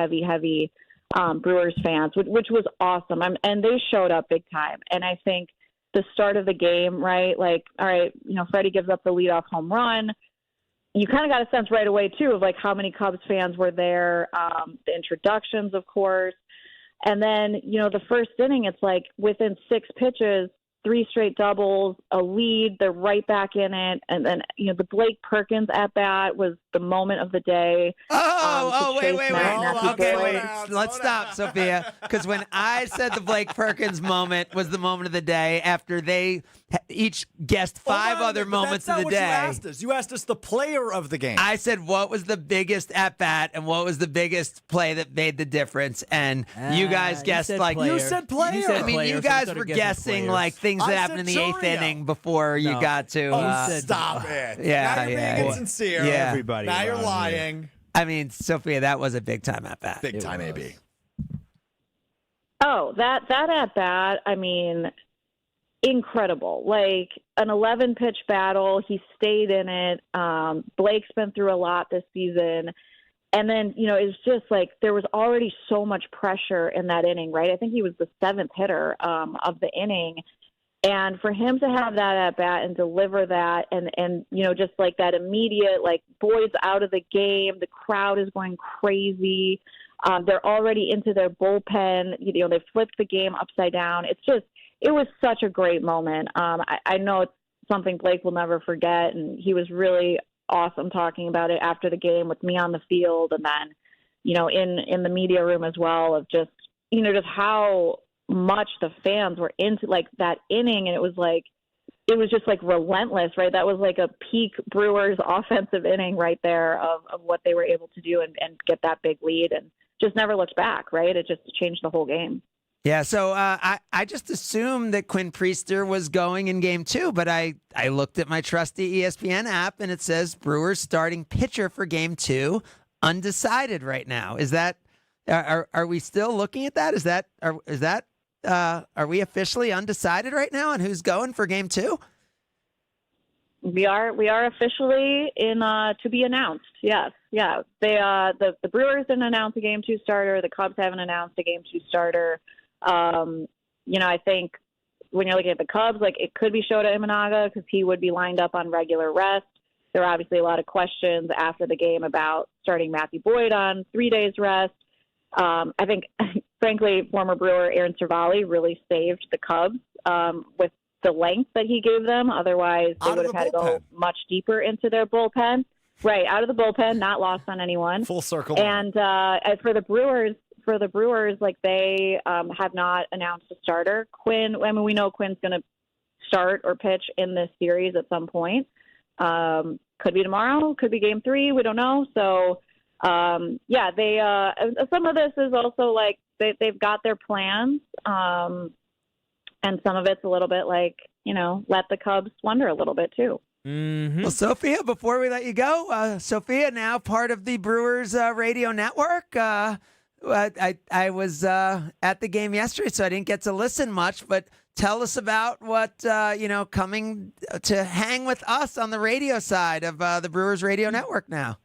Brewers fans, which was awesome. And they showed up big time. And I think the start of the game, right? All right, Freddie gives up the leadoff home run. You kind of got a sense right away, too, of how many Cubs fans were there, the introductions, of course. And then, the first inning, it's within 6 pitches, 3 straight doubles, a lead, they're right back in it. And then, the Blake Perkins at bat was the moment of the day. Wait. Okay, let's stop, Sophia. Because when I said the Blake Perkins moment was the moment of the day after they each guessed 5 other moments of the day. You asked us the player of the game. I said what was the biggest at bat and what was the biggest play that made the difference. And you guys guessed You said player. You guys were guessing things that happened in the 8th inning before you got to. Stop it. Yeah, now you're being insincere. Yeah. Everybody. Now you're lying. I mean, Sophia, that was a big time at bat. Big time, AB. Oh, that at bat, I mean, incredible. An 11-pitch battle. He stayed in it. Blake's been through a lot this season. And then, it's just there was already so much pressure in that inning, right? I think he was the 7th hitter of the inning. And for him to have that at bat and deliver that and just that immediate, Boyd's out of the game, the crowd is going crazy. They're already into their bullpen. They flipped the game upside down. It was such a great moment. I know it's something Blake will never forget. And he was really awesome talking about it after the game with me on the field. And then, in the media room as well of just how much the fans were into that inning. And it was just relentless, right? That was a peak Brewers offensive inning right there of what they were able to do and get that big lead and just never looked back, right? It just changed the whole game. Yeah, so I just assumed that Quinn Priester was going in Game 2, but I looked at my trusty ESPN app, and it says Brewers starting pitcher for Game 2, undecided right now. Is that are we still looking at that? Are we officially undecided right now on who's going for Game 2? We are officially in to be announced. Yes, yeah. They the Brewers didn't announce a Game 2 starter. The Cubs haven't announced a Game 2 starter. I think when you're looking at the Cubs, like it could be Shota Imanaga because he would be lined up on regular rest. There are obviously a lot of questions after the game about starting Matthew Boyd on 3 days rest. I think, frankly, former Brewer Aaron Cervalli really saved the Cubs with the length that he gave them. Otherwise, they would have had to go much deeper into their bullpen. Right, out of the bullpen, not lost on anyone. Full circle. And as for the Brewers, like they have not announced a starter. Quinn, I mean, we know Quinn's going to start or pitch in this series at some point. Could be tomorrow, could be Game 3. We don't know. So, they. Some of this is also like they've got their plans, and some of it's a little bit like let the Cubs wonder a little bit too. Mm-hmm. Well, Sophia, before we let you go, Sophia, now part of the Brewers radio network. I was at the game yesterday, so I didn't get to listen much, but tell us about what, coming to hang with us on the radio side of the Brewers radio network now.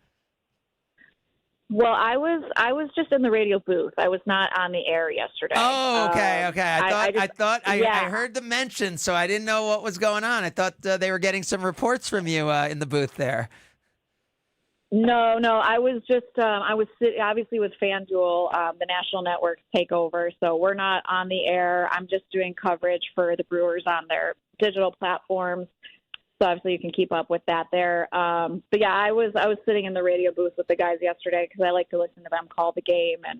Well, I was just in the radio booth. I was not on the air yesterday. Oh, okay. I heard the mention, so I didn't know what was going on. I thought they were getting some reports from you in the booth there. No. I was just I was obviously with FanDuel, the national networks take over, so we're not on the air. I'm just doing coverage for the Brewers on their digital platforms. So obviously you can keep up with that there. But yeah, I was sitting in the radio booth with the guys yesterday because I like to listen to them call the game, and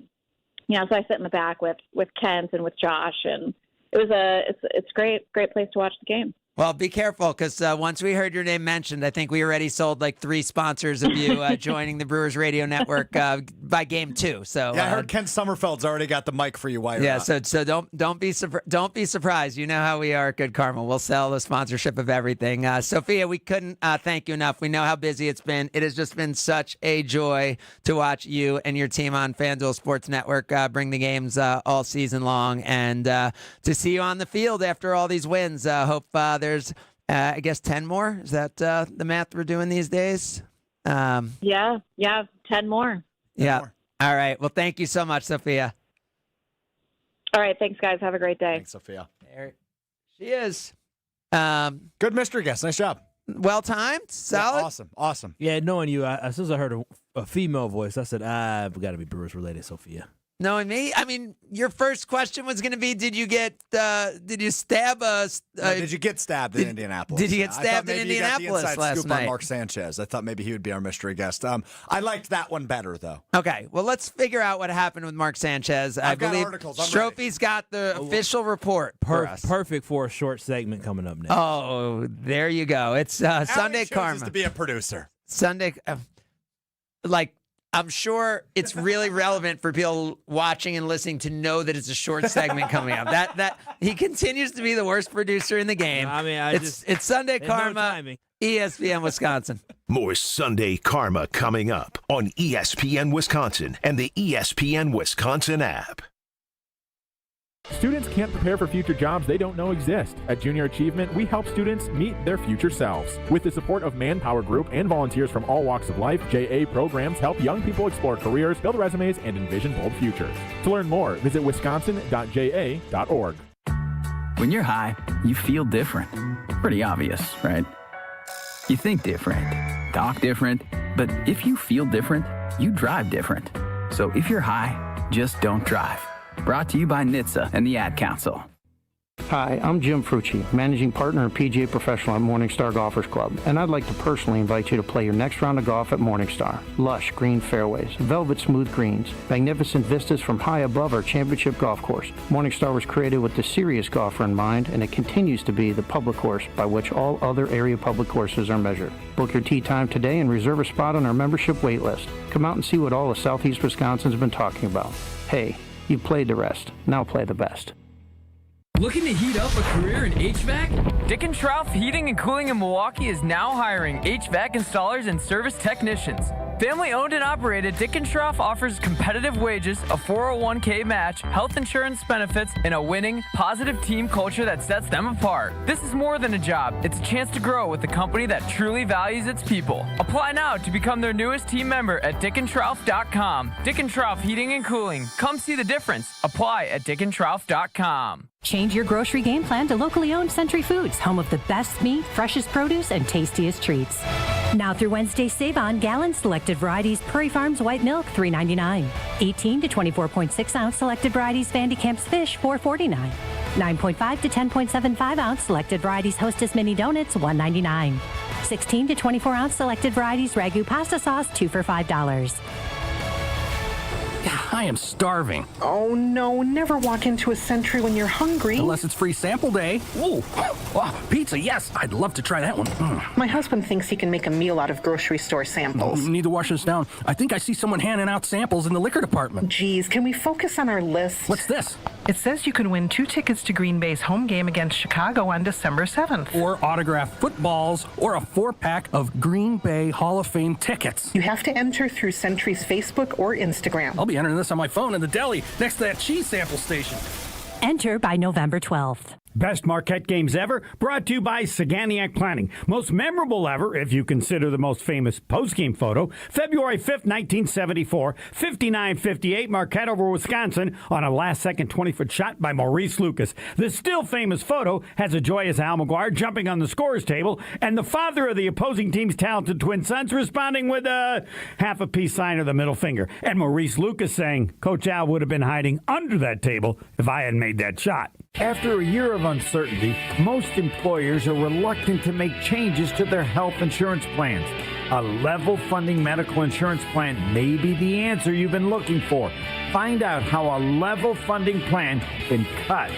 so I sit in the back with Kent and with Josh, and it's great place to watch the game. Well, be careful because once we heard your name mentioned, I think we already sold like 3 sponsors of you joining the Brewers Radio Network by Game 2. So I heard Ken Sommerfeld's already got the mic for you. So don't be surprised. You know how we are at Good Karma. We'll sell the sponsorship of everything. Sophia, we couldn't thank you enough. We know how busy it's been. It has just been such a joy to watch you and your team on FanDuel Sports Network bring the games all season long, and to see you on the field after all these wins. Hope there's, I guess, 10 more. Is that the math we're doing these days? Yeah, 10 more. Yeah. All right. Well, thank you so much, Sophia. All right. Thanks, guys. Have a great day. Thanks, Sophia. There she is. Good mystery guest. Nice job. Well timed. Solid. Yeah, awesome. Yeah, knowing you, as soon as I heard a female voice, I said, I've got to be Brewers related, Sophia. Knowing me, I mean, your first question was going to be, did you stab us? Did you get stabbed in Indianapolis? Did you get stabbed in Indianapolis last scoop night? On Mark Sanchez. I thought maybe he would be our mystery guest. I liked that one better, though. Okay, well, let's figure out what happened with Mark Sanchez. I believe Strophy's got the official report for us. Perfect for a short segment coming up next. Oh, there you go. It's Sunday Karma. To be a producer. Sunday, I'm sure it's really relevant for people watching and listening to know that it's a short segment coming up. That he continues to be the worst producer in the game. I mean, it's Sunday Karma, ESPN Wisconsin. More Sunday Karma coming up on ESPN Wisconsin and the ESPN Wisconsin app. Students can't prepare for future jobs they don't know exist. At Junior Achievement, we help students meet their future selves. With the support of Manpower Group and volunteers from all walks of life, JA programs help young people explore careers, build resumes, and envision bold futures. To learn more, visit wisconsin.ja.org. When you're high, you feel different. Pretty obvious, right? You think different, talk different, but if you feel different, you drive different. So if you're high, just don't drive. Brought to you by NHTSA and the Ad Council. Hi, I'm Jim Frucci, Managing Partner and PGA Professional at Morningstar Golfers Club, and I'd like to personally invite you to play your next round of golf at Morningstar. Lush green fairways, velvet smooth greens, magnificent vistas from high above our championship golf course. Morningstar was created with the serious golfer in mind, and it continues to be the public course by which all other area public courses are measured. Book your tee time today and reserve a spot on our membership wait list. Come out and see what all of Southeast Wisconsin's been talking about. Hey, You've played the rest. Now play the best. Looking to heat up a career in HVAC? Dick & Trough Heating and Cooling in Milwaukee is now hiring HVAC installers and service technicians. Family owned and operated, Dick & Trough offers competitive wages, a 401k match, health insurance benefits, and a winning, positive team culture that sets them apart. This is more than a job. It's a chance to grow with a company that truly values its people. Apply now to become their newest team member at dickandtrough.com. Dick & Trough Heating and Cooling. Come see the difference. Apply at dickandtrough.com. Change your grocery game plan to locally owned Century Foods, home of the best meat, freshest produce, and tastiest treats. Now through Wednesday, save on gallon selected varieties Prairie Farms white milk, $3.99. 18 to 24.6 ounce selected varieties Vandy Camp's fish, $4.49. 9.5 to 10.75 ounce selected varieties Hostess mini donuts, $1.99. 16 to 24 ounce selected varieties Ragu pasta sauce, 2 for $5. I am starving. Oh, no. Never walk into a Century when you're hungry. Unless it's free sample day. Ooh, wow, pizza, yes. I'd love to try that one. My husband thinks he can make a meal out of grocery store samples. Need to wash this down. I think I see someone handing out samples in the liquor department. Geez, can we focus on our list? What's this? It says you can win 2 tickets to Green Bay's home game against Chicago on December 7th. Or autographed footballs, or a 4-pack of Green Bay Hall of Fame tickets. You have to enter through Century's Facebook or Instagram. I'll be entering this on my phone in the deli next to that cheese sample station. Enter by November 12th. Best Marquette games ever, brought to you by Saganiac Planning. Most memorable ever, if you consider the most famous postgame photo, February 5th, 1974, 59-58, Marquette over Wisconsin on a last-second 20-foot shot by Maurice Lucas. The still famous photo has a joyous Al McGuire jumping on the scorer's table, and the father of the opposing team's talented twin sons responding with a half a peace sign or the middle finger. And Maurice Lucas saying, Coach Al would have been hiding under that table if I hadn't made that shot. After a year of uncertainty, most employers are reluctant to make changes to their health insurance plans. A level funding medical insurance plan may be the answer you've been looking for. Find out how a level funding plan can cut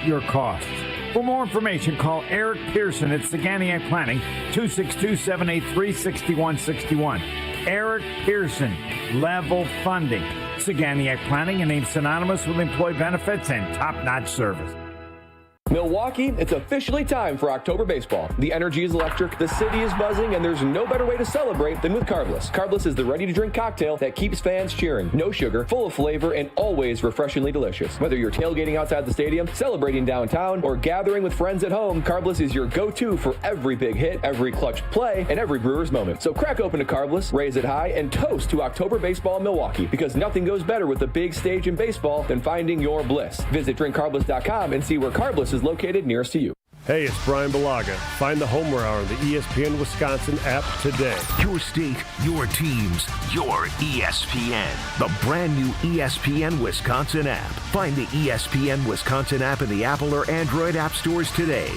your costs. For more information, call Eric Pearson at Saganiac Planning, 262-783-6161. Eric Pearson, Level Funding. Saganiac Planning, a name synonymous with employee benefits and top-notch service. Milwaukee, it's officially time for October baseball. The energy is electric, the city is buzzing, and there's no better way to celebrate than with Carbless. Carbless is the ready-to-drink cocktail that keeps fans cheering. No sugar, full of flavor, and always refreshingly delicious. Whether you're tailgating outside the stadium, celebrating downtown, or gathering with friends at home, Carbless is your go-to for every big hit, every clutch play, and every Brewers moment. So crack open a Carbless, raise it high, and toast to October baseball in Milwaukee, because nothing goes better with the big stage in baseball than finding your bliss. Visit drinkcarbless.com and see where Carbless is located nearest to you. Hey, it's Brian Balaga. Find the Homer Hour on the ESPN Wisconsin app today. Your state, your teams, your ESPN. The brand new ESPN Wisconsin app. Find the ESPN Wisconsin app in the Apple or Android app stores today.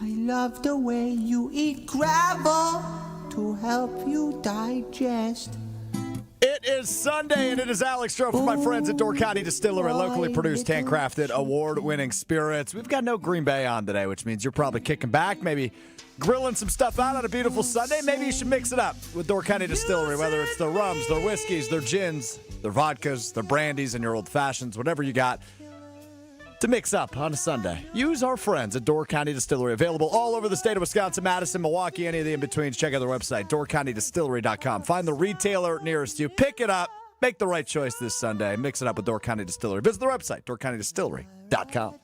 I love the way you eat gravel to help you digest. It is Sunday, and it is Alex Stroh from my friends at Door County Distillery, locally produced, handcrafted, award-winning spirits. We've got no Green Bay on today, which means you're probably kicking back, maybe grilling some stuff out on a beautiful Sunday. Maybe you should mix it up with Door County Distillery, whether it's their rums, their whiskeys, their gins, their vodkas, their brandies, and your old fashions, whatever you got to mix up on a Sunday. Use our friends at Door County Distillery. Available all over the state of Wisconsin, Madison, Milwaukee, any of the in-betweens. Check out their website, doorcountydistillery.com. Find the retailer nearest you. Pick it up. Make the right choice this Sunday. Mix it up with Door County Distillery. Visit their website, doorcountydistillery.com.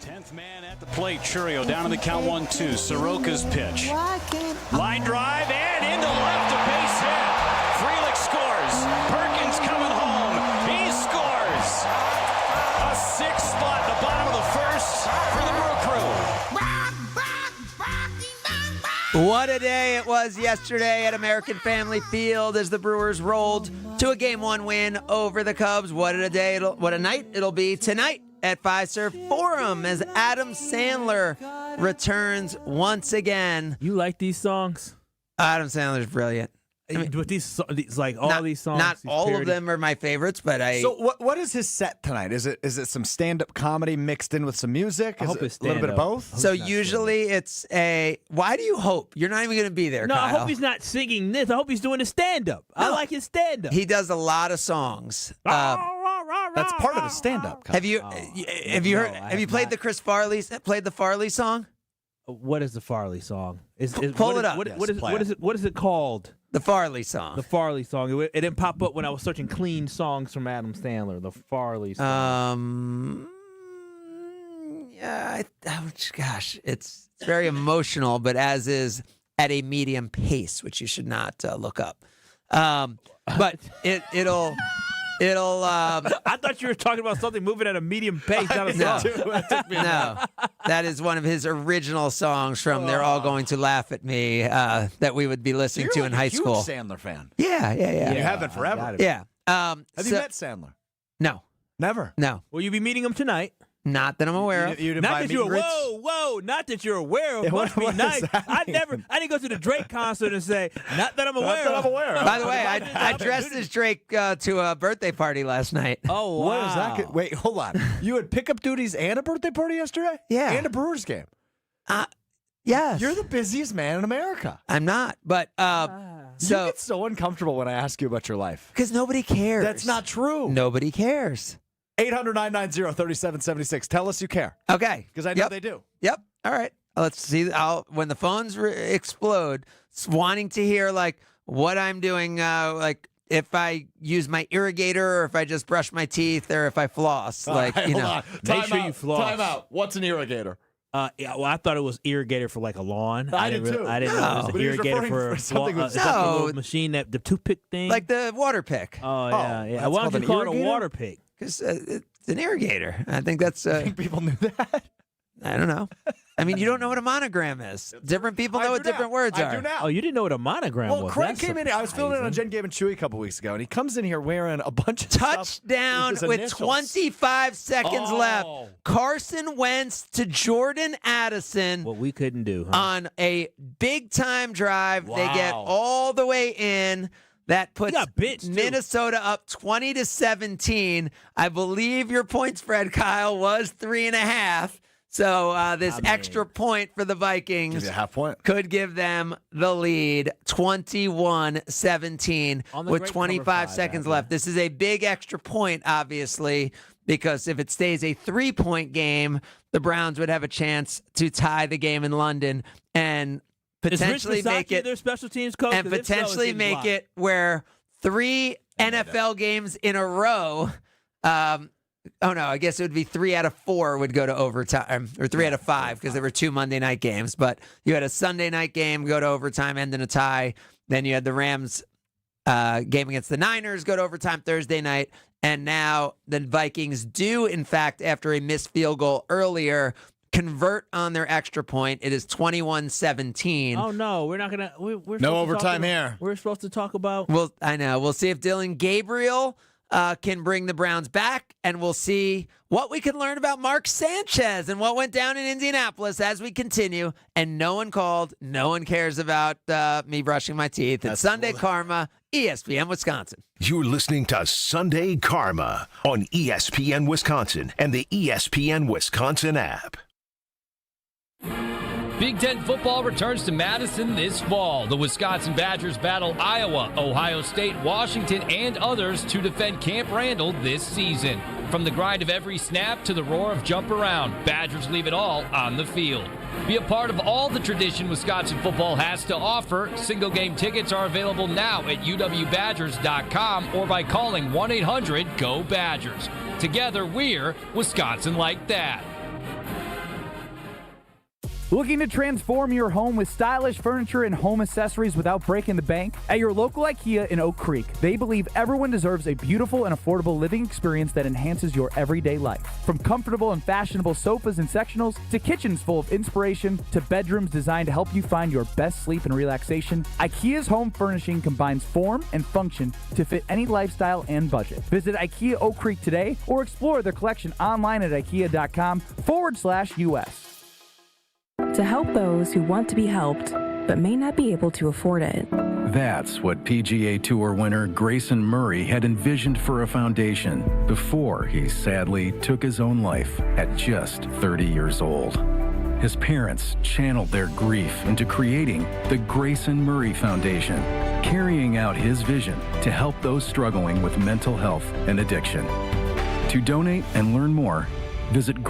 10th man at the plate. Churio down to the count 1-2. Soroka's pitch. Line drive and into left, a base hit. Frelick scores. Perkins coming home. He scores. A sixth spot at the bottom of the first for the Brew Crew. What a day it was yesterday at American Family Field as the Brewers rolled to a Game 1 win over the Cubs. What a day! What a night it'll be tonight at Fiserv Forum as Adam Sandler returns once again. You like these songs? Adam Sandler's brilliant. With these like all these songs. Not these all parody- of them are my favorites, but So what is his set tonight? Is it some stand-up comedy mixed in with some music? I hope Is it's it a little bit of stand-up. both? So usually it's a. Why do you hope? You're not even going to be there, No, Kyle. I hope he's not singing this. I hope he's doing a stand-up. I like his stand-up. He does a lot of songs. That's part of the stand-up. Kyle. Have you played the Farley song? What is the Farley song? Pull it up. What is it called? The Farley song. The Farley song. It didn't pop up when I was searching clean songs from Adam Sandler. The Farley song. Yeah. Gosh, it's very emotional, but as is at a medium pace, which you should not look up. But it'll. I thought you were talking about something moving at a medium pace. Not a song. No, that is one of his original songs from "They're All Going to Laugh at Me" that we would be listening to in high school. You're a huge Sandler fan. Yeah. You have been forever. Yeah. Have you met Sandler? No. Never. No. Will you be meeting him tonight? Not that I'm aware of. Not that you're not that you're aware of. Must be nice. I didn't go to the Drake concert and say, not that I'm aware of. By the way, I dressed as Drake to a birthday party last night. Oh, wow. What is that? Wait, hold on. You had pickup duties and a birthday party yesterday? Yeah. And a Brewers game? Yes. You're the busiest man in America. I'm not, but you get so uncomfortable when I ask you about your life. Because nobody cares. That's not true. Nobody cares. 800-990-3776. Tell us you care. Okay. Because I know they do. Yep. All right. Let's see. When the phones explode, wanting to hear like what I'm doing, like if I use my irrigator or if I just brush my teeth or if I floss. All Like, right, you hold know. on. Make sure you floss. Time out. What's an irrigator? Yeah, well, I thought it was irrigator for like a lawn. I did too. I didn't know it was But an he was irrigator referring for for something with- is that the little machine, the toothpick thing. Like the water pick. Oh yeah. that's Why don't called you an call it a irrigator? water pick? Because it's an irrigator. I think that's. I think people knew that. I don't know. I mean, you don't know what a monogram is. Different people know what different words are. I do now. Oh, you didn't know what a monogram was. Well, Craig That's came in. I was filling in on Jen, Gabe, and Chewy a couple weeks ago, and he comes in here wearing a bunch of Touchdown stuff with his 25 seconds left. Carson Wentz to Jordan Addison. What we couldn't do, huh? On a big-time drive. They get all the way in. That puts Minnesota up 20-17. I believe your point spread, Kyle, was 3.5. So this extra point for the Vikings Give you a half point. could give them the lead, 21-17 with 25 seconds left. This is a big extra point, obviously, because if it stays a 3-point game, the Browns would have a chance to tie the game in London and potentially make it their special teams coach, and potentially make it where 3 NFL games in a row. Oh no, I guess it would be 3 out of 4 would go to overtime, or 3 out of 5 because there were 2 Monday night games. But you had a Sunday night game go to overtime, end in a tie. Then you had the Rams game against the Niners go to overtime Thursday night, and now the Vikings do, in fact, after a missed field goal earlier, convert on their extra point. It is 21-17. Oh no, we're not gonna. We're No overtime here. We're supposed to talk about. Well, I know. We'll see if Dylan Gabriel can bring the Browns back, and we'll see what we can learn about Mark Sanchez and what went down in Indianapolis as we continue. And no one called. No one cares about me brushing my teeth. It's Sunday Karma, ESPN Wisconsin. You're listening to Sunday Karma on ESPN Wisconsin and the ESPN Wisconsin app. Big Ten football returns to Madison this fall. The Wisconsin Badgers battle Iowa, Ohio State, Washington, and others to defend Camp Randall this season. From the grind of every snap to the roar of jump around, Badgers leave it all on the field. Be a part of all the tradition Wisconsin football has to offer. Single game tickets are available now at uwbadgers.com or by calling 1-800-GO-BADGERS. Together, we're Wisconsin like that. Looking to transform your home with stylish furniture and home accessories without breaking the bank? At your local IKEA in Oak Creek, they believe everyone deserves a beautiful and affordable living experience that enhances your everyday life. From comfortable and fashionable sofas and sectionals, to kitchens full of inspiration, to bedrooms designed to help you find your best sleep and relaxation, IKEA's home furnishing combines form and function to fit any lifestyle and budget. Visit IKEA Oak Creek today or explore their collection online at ikea.com/US. To help those who want to be helped but may not be able to afford it. That's what PGA Tour winner Grayson Murray had envisioned for a foundation before he sadly took his own life at just 30 years old. His parents channeled their grief into creating the Grayson Murray Foundation, carrying out his vision to help those struggling with mental health and addiction. To donate and learn more, visit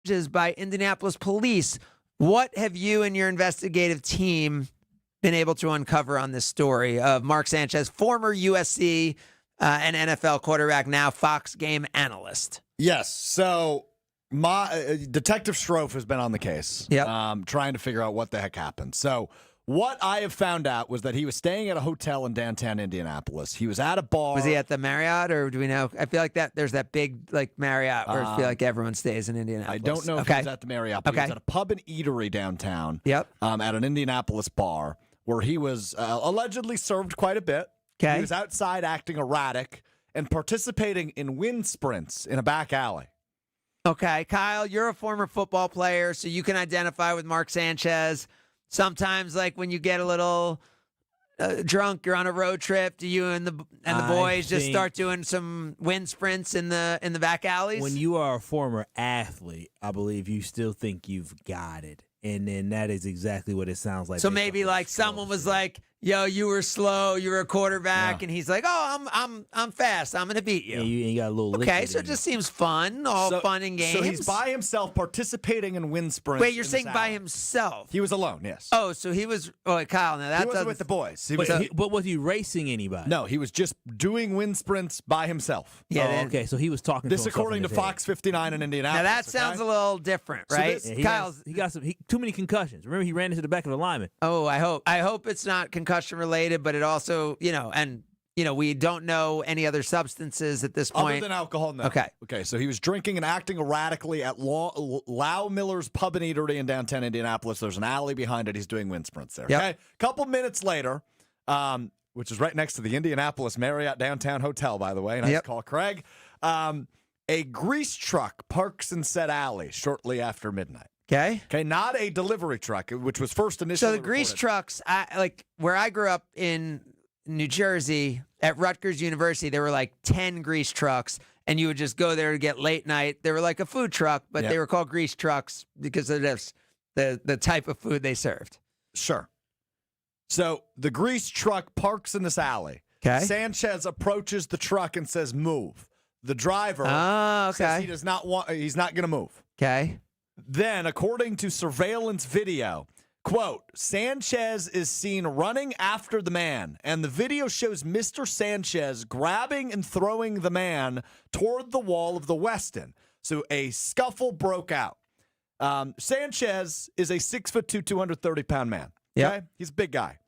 charges by Indianapolis police. What have you and your investigative team been able to uncover on this story of Mark Sanchez, former USC and NFL quarterback, now Fox game analyst? Yes. So my Detective Strofe has been on the case, trying to figure out what the heck happened. So what I have found out was that he was staying at a hotel in downtown Indianapolis. He was at a bar. Was he at the Marriott, or do we know? I feel like there's that big Marriott where I feel like everyone stays in Indianapolis. I don't know if he was at the Marriott, but he was at a pub and eatery downtown. Yep. At an Indianapolis bar where he was allegedly served quite a bit. Okay. He was outside acting erratic and participating in wind sprints in a back alley. Okay, Kyle, you're a former football player, so you can identify with Mark Sanchez. Sometimes, like when you get a little drunk, you're on a road trip. Do you and the boys just start doing some wind sprints in the back alleys? When you are a former athlete, I believe you still think you've got it, and then that is exactly what it sounds like. So maybe like someone was like, "Yo, you were slow. You were a quarterback," and he's like, "Oh, I'm fast. I'm gonna beat you." Yeah, you got a little. Okay, so it just seems fun, fun and games. So he's by himself participating in wind sprints. Wait, you're saying by himself? He was alone. Yes. Oh, so he was. Oh, Kyle. Now that he wasn't with the boys. But was he racing anybody? No, he was just doing wind sprints by himself. Yeah. Okay, so he was talking. This to according to Fox 59 in Indianapolis. Now that sounds a little different, right? So Kyle's he got too many concussions. Remember, he ran into the back of the lineman. Oh, I hope it's not concussion related, but it also, we don't know any other substances at this point. Other than alcohol, no. Okay, so he was drinking and acting erratically at Lau Miller's Pub and Eatery in downtown Indianapolis. There's an alley behind it. He's doing wind sprints there. Yep. Okay, couple minutes later, which is right next to the Indianapolis Marriott Downtown Hotel, by the way. Nice call, Craig. A grease truck parks in said alley shortly after midnight. Okay, not a delivery truck, which was first initially. So the grease trucks, where I grew up in New Jersey at Rutgers University, there were like 10 grease trucks, and you would just go there to get late night. They were like a food truck, but they were called grease trucks because of this, the type of food they served. Sure. So the grease truck parks in this alley. Okay. Sanchez approaches the truck and says, "Move." The driver says he does not want. He's not going to move. Okay. Then, according to surveillance video, quote, Sanchez is seen running after the man, and the video shows Mr. Sanchez grabbing and throwing the man toward the wall of the Westin. So a scuffle broke out. Sanchez is a 6'2", 230-pound man. Okay? He's a big guy.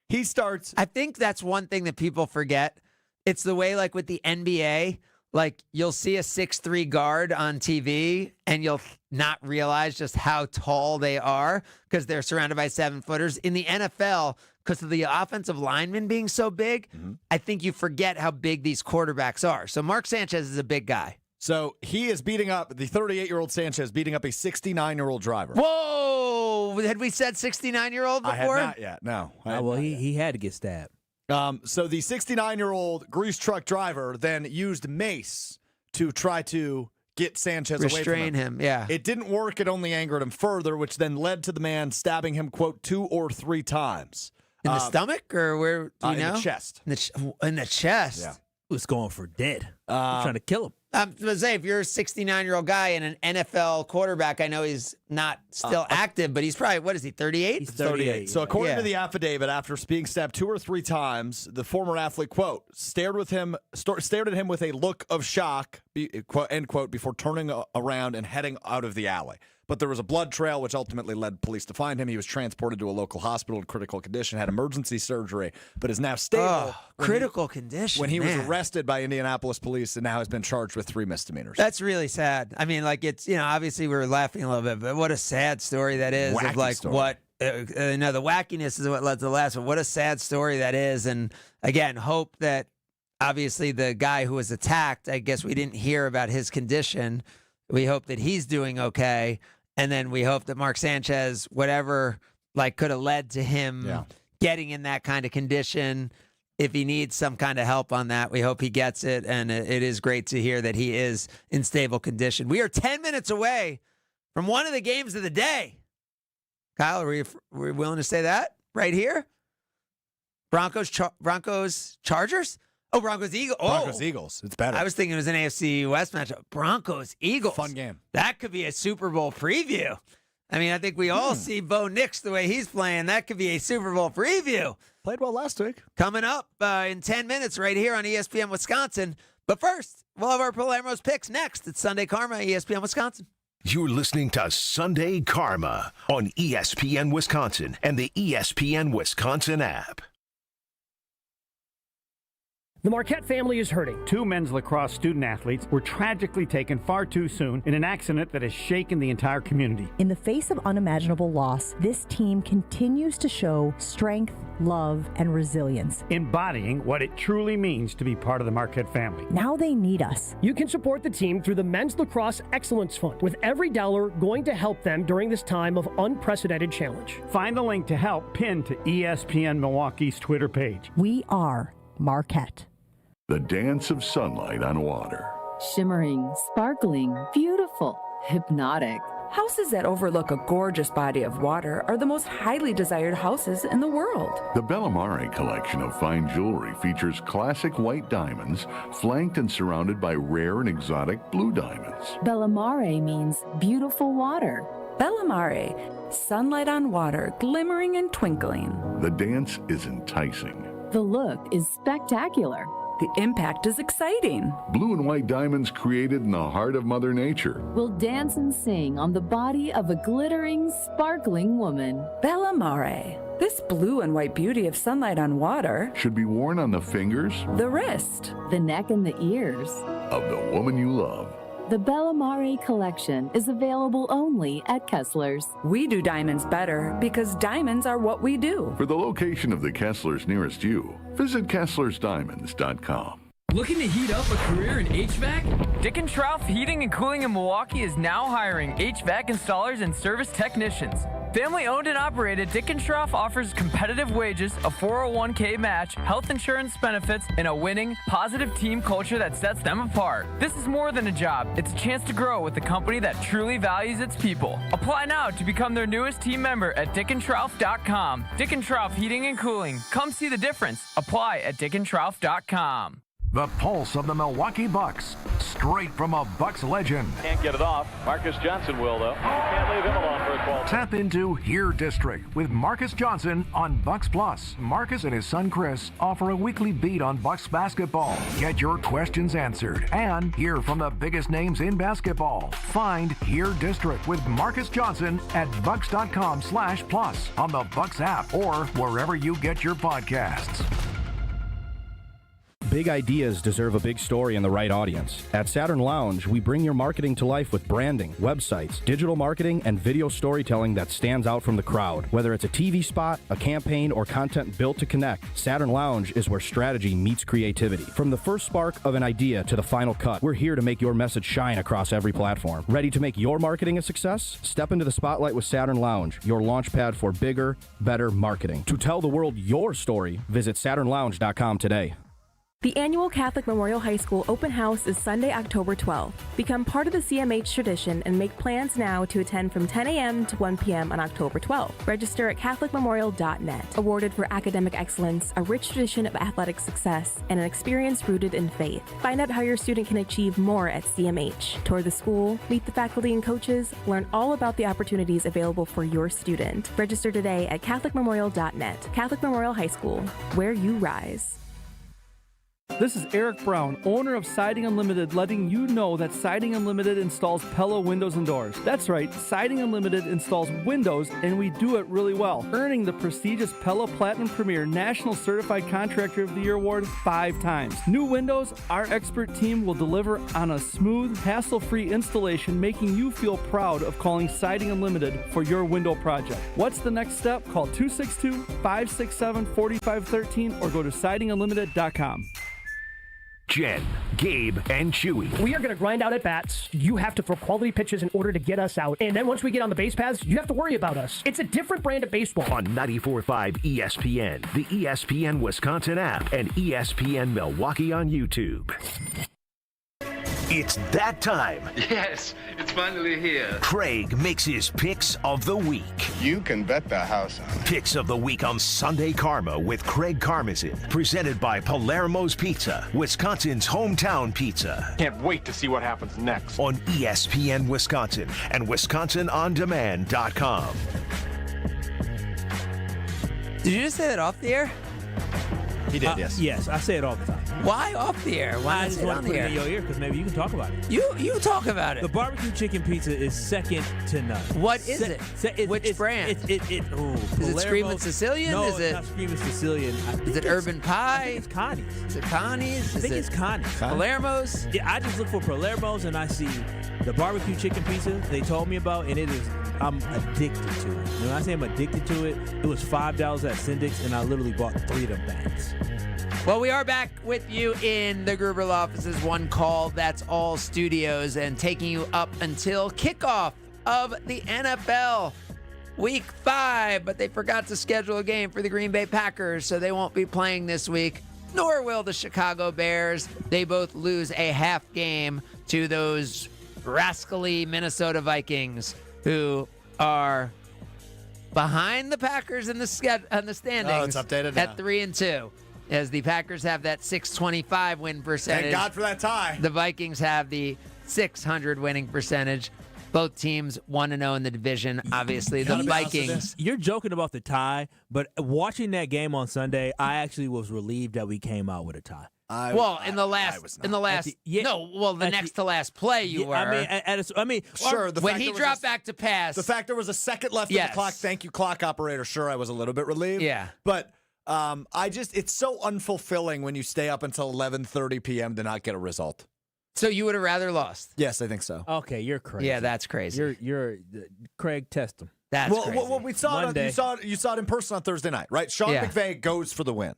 He starts. I think that's one thing that people forget. It's the way, like with the NBA, like you'll see a 6'3" guard on TV and you'll not realize just how tall they are because they're surrounded by 7-footers. In the NFL, because of the offensive linemen being so big, I think you forget how big these quarterbacks are. So Mark Sanchez is a big guy. So he is beating up the 38-year-old Sanchez, beating up a 69-year-old driver. Whoa! Had we said 69-year-old before? I had not yet. No. He had to get stabbed. So the 69-year-old grease truck driver then used mace to try to get Sanchez away from him. Restrain him, yeah. It didn't work. It only angered him further, which then led to the man stabbing him, quote, 2 or 3 times. In the stomach or where? Do you know? In the chest. In the chest? Yeah. Was going for dead. Trying to kill him. I'm going to say, if you're a 69-year-old guy and an NFL quarterback, I know he's not still active, but he's probably, what is he, 38? He's 38. So according to the affidavit, after being stabbed 2 or 3 times, the former athlete, quote, stared at him with a look of shock, end quote, before turning around and heading out of the alley. But there was a blood trail, which ultimately led police to find him. He was transported to a local hospital in critical condition, had emergency surgery, but is now stable. Critical condition. When he was arrested by Indianapolis police and now has been charged with 3 misdemeanors. That's really sad. I mean, like, it's, obviously we were laughing a little bit, but what a sad story that is. Wacky of like story. what, the wackiness is what led to the last one. What a sad story that is. And again, hope that obviously the guy who was attacked, I guess we didn't hear about his condition. We hope that he's doing okay. And then we hope that Mark Sanchez, whatever could have led to him getting in that kind of condition, if he needs some kind of help on that, we hope he gets it. And it is great to hear that he is in stable condition. We are 10 minutes away from one of the games of the day. Kyle, are we willing to say that right here? Broncos, Chargers? Oh, Broncos-Eagles. Oh. Broncos-Eagles. It's better. I was thinking it was an AFC West matchup. Broncos-Eagles. Fun game. That could be a Super Bowl preview. I mean, I think we all see Bo Nix the way he's playing. That could be a Super Bowl preview. Played well last week. Coming up in 10 minutes right here on ESPN Wisconsin. But first, we'll have our Palermo's picks next. It's Sunday Karma, ESPN Wisconsin. You're listening to Sunday Karma on ESPN Wisconsin and the ESPN Wisconsin app. The Marquette family is hurting. 2 men's lacrosse student athletes were tragically taken far too soon in an accident that has shaken the entire community. In the face of unimaginable loss, this team continues to show strength, love, and resilience, embodying what it truly means to be part of the Marquette family. Now they need us. You can support the team through the Men's Lacrosse Excellence Fund, with every dollar going to help them during this time of unprecedented challenge. Find the link to help pinned to ESPN Milwaukee's Twitter page. We are Marquette. The dance of sunlight on water. Shimmering, sparkling, beautiful, hypnotic. Houses that overlook a gorgeous body of water are the most highly desired houses in the world. The Bellamare collection of fine jewelry features classic white diamonds, flanked and surrounded by rare and exotic blue diamonds. Bellamare means beautiful water. Bellamare, sunlight on water, glimmering and twinkling. The dance is enticing. The look is spectacular. The impact is exciting. Blue and white diamonds created in the heart of Mother Nature will dance and sing on the body of a glittering, sparkling woman. Bellamare. This blue and white beauty of sunlight on water should be worn on the fingers, the wrist, the neck, and the ears of the woman you love. The Bellamare collection is available only at Kessler's. We do diamonds better because diamonds are what we do. For the location of the Kessler's nearest you, visit KesslersDiamonds.com. Looking to heat up a career in HVAC? Dick & Trauff Heating and Cooling in Milwaukee is now hiring HVAC installers and service technicians. Family owned and operated, Dick & Trauff offers competitive wages, a 401k match, health insurance benefits, and a winning, positive team culture that sets them apart. This is more than a job. It's a chance to grow with a company that truly values its people. Apply now to become their newest team member at dickandtrauff.com. Dick & Trauff Heating and Cooling. Come see the difference. Apply at dickandtrauff.com. The pulse of the Milwaukee Bucks, straight from a Bucks legend. Can't get it off. Marcus Johnson will, though. Can't leave him alone for a 12. Tap into Here District with Marcus Johnson on Bucks Plus. Marcus and his son Chris offer a weekly beat on Bucks basketball. Get your questions answered and hear from the biggest names in basketball. Find Here District with Marcus Johnson at bucks.com/plus on the Bucks app or wherever you get your podcasts. Big ideas deserve a big story and the right audience. At Saturn Lounge, we bring your marketing to life with branding, websites, digital marketing, and video storytelling that stands out from the crowd. Whether it's a TV spot, a campaign, or content built to connect, Saturn Lounge is where strategy meets creativity. From the first spark of an idea to the final cut, we're here to make your message shine across every platform. Ready to make your marketing a success? Step into the spotlight with Saturn Lounge, your launch pad for bigger, better marketing. To tell the world your story, visit SaturnLounge.com today. The annual Catholic Memorial High School open house is Sunday, October 12th. Become part of the CMH tradition and make plans now to attend from 10 a.m. to 1 p.m. on October 12th. Register at CatholicMemorial.net. Awarded for academic excellence, a rich tradition of athletic success, and an experience rooted in faith. Find out how your student can achieve more at CMH. Tour the school, meet the faculty and coaches, learn all about the opportunities available for your student. Register today at CatholicMemorial.net. Catholic Memorial High School, where you rise. This is Eric Brown, owner of Siding Unlimited, letting you know that Siding Unlimited installs Pella windows and doors. That's right, Siding Unlimited installs windows, and we do it really well, earning the prestigious Pella Platinum Premier National Certified Contractor of the Year award 5 times. New windows, our expert team will deliver on a smooth, hassle-free installation, making you feel proud of calling Siding Unlimited for your window project. What's the next step? Call 262-567-4513 or go to sidingunlimited.com. Jen, Gabe, and Chewy. We are going to grind out at bats. You have to throw quality pitches in order to get us out. And then once we get on the base paths, you have to worry about us. It's a different brand of baseball. On 94.5 ESPN, the ESPN Wisconsin app, and ESPN Milwaukee on YouTube. It's that time. Yes, it's finally here. Craig makes his picks of the week. You can bet the house on it. Picks of the week on Sunday Karma with Craig Karmazin. Presented by Palermo's Pizza, Wisconsin's hometown pizza. Can't wait to see what happens next. On ESPN Wisconsin and WisconsinOnDemand.com. Did you just say that off the air? He did, yes. Yes, I say it all the time. Why off the air? Why I not just say it want on to put the it air? in your ear because maybe you can talk about it. You talk about it. The barbecue chicken pizza is second to none. What is it? Which brand? Is it Screamin' Sicilian? No, Is it not Screamin' Sicilian. Is it Urban Pie? I think it's Connie's. Is it Connie's? I think it's Connie's. Palermo's? Yeah, I just look for Palermo's and I see the barbecue chicken pizza they told me about, and I'm addicted to it. When I say I'm addicted to it, it was $5 at Syndic's, and I literally bought 3 of them bags. Well, we are back with you in the Gruber Law Office's One Call That's All studios and taking you up until kickoff of the NFL Week 5. But they forgot to schedule a game for the Green Bay Packers, so they won't be playing this week, nor will the Chicago Bears. They both lose a half game to those rascally Minnesota Vikings, who are behind the Packers in the standings. Oh, it's updated now. At 3-2. As the Packers have that 625 win percentage. Thank God for that tie. The Vikings have the 600 winning percentage. Both teams 1-0 in the division. Obviously, the Vikings. You're joking about the tie, but watching that game on Sunday, I actually was relieved that we came out with a tie. The next to last play you were. Sure. When he dropped back to pass. The fact there was a second left of the clock. Thank you, clock operator. Sure, I was a little bit relieved. Yeah. But it's so unfulfilling when you stay up until 11:30 p.m. to not get a result. So you would have rather lost? Yes, I think so. Okay, you're crazy. Yeah, that's crazy. You're Craig, test him. That's crazy. Well, we saw it. You saw it in person on Thursday night, right? Sean McVay goes for the win.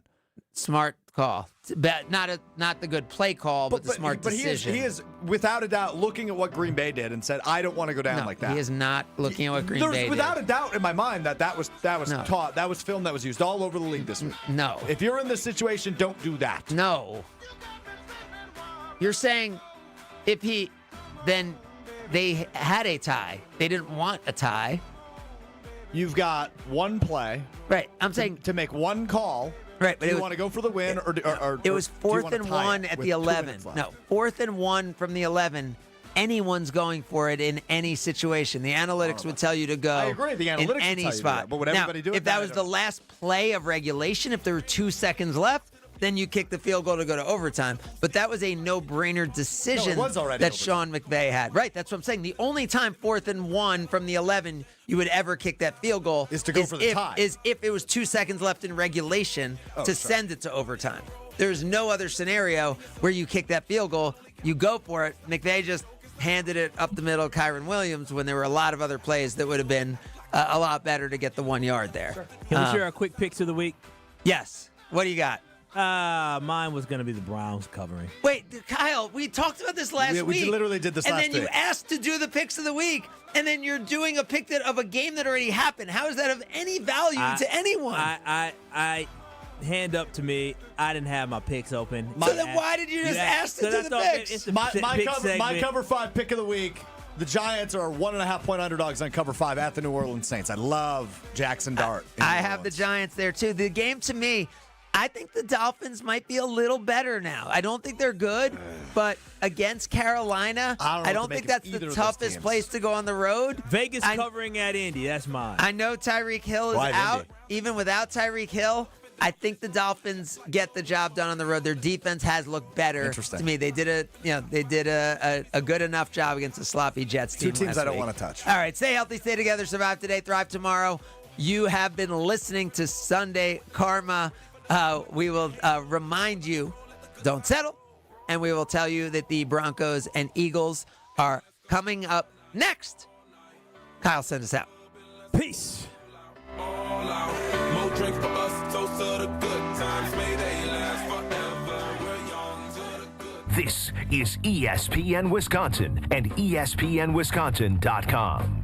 Smart call. Not the good play call, but the smart decision. He is without a doubt looking at what Green Bay did and said, "I don't want to go down like that." He is not looking at what Green Bay did. There's without a doubt in my mind that was taught. That was film that was used all over the league this week. No. If you're in this situation, don't do that. No. You're saying then they had a tie. They didn't want a tie. You've got one play. Right. I'm saying to make one call. Right, but do you want to go for the win, or it was 4th and 1 at the 11. No, 4th and 1 from the 11. Anyone's going for it in any situation. The analytics would tell you to go. I agree. The analytics in any would tell spot. You to go, but would everybody do it? If that was the last play of regulation, if there were 2 seconds left, then you kick the field goal to go to overtime. But that was a no-brainer decision that Sean McVay had. Right, that's what I'm saying. The only time 4th and 1 from the 11 you would ever kick that field goal is to go for the tie. Is if it was 2 seconds left in regulation to send it to overtime. There's no other scenario where you kick that field goal. You go for it. McVay just handed it up the middle to Kyron Williams when there were a lot of other plays that would have been a lot better to get the 1 yard there. Sure. Can we share our quick picks of the week? Yes. What do you got? Mine was going to be the Browns covering. Wait, Kyle, we talked about this last week. We literally did this last week. And then you asked to do the picks of the week, and then you're doing a pick of a game that already happened. How is that of any value to anyone? I hand up to me. I didn't have my picks open. So then why did you just ask to do the picks? My cover 5 pick of the week. The Giants are 1.5-point underdogs on cover 5 at the New Orleans Saints. I love Jackson Dart. I have the Giants there, too. The game, to me, I think the Dolphins might be a little better now. I don't think they're good, but against Carolina, I don't think that's the toughest place to go on the road. Vegas covering at Indy. That's mine. I know Tyreek Hill is out. Indy. Even without Tyreek Hill, I think the Dolphins get the job done on the road. Their defense has looked better to me. They did a good enough job against the sloppy Jets team. 2 teams I don't week. want to touch. All right, stay healthy, stay together, survive today, thrive tomorrow. You have been listening to Sunday Karma. We will remind you, don't settle, and we will tell you that the Broncos and Eagles are coming up next. Kyle, send us out. Peace. This is ESPN Wisconsin and ESPNWisconsin.com.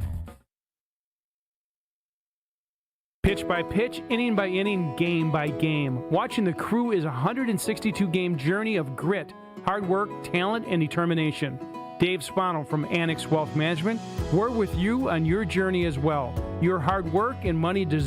Pitch by pitch, inning by inning, game by game. Watching the Crew is a 162-game journey of grit, hard work, talent, and determination. Dave Spano from Annex Wealth Management, we're with you on your journey as well. Your hard work and money deserve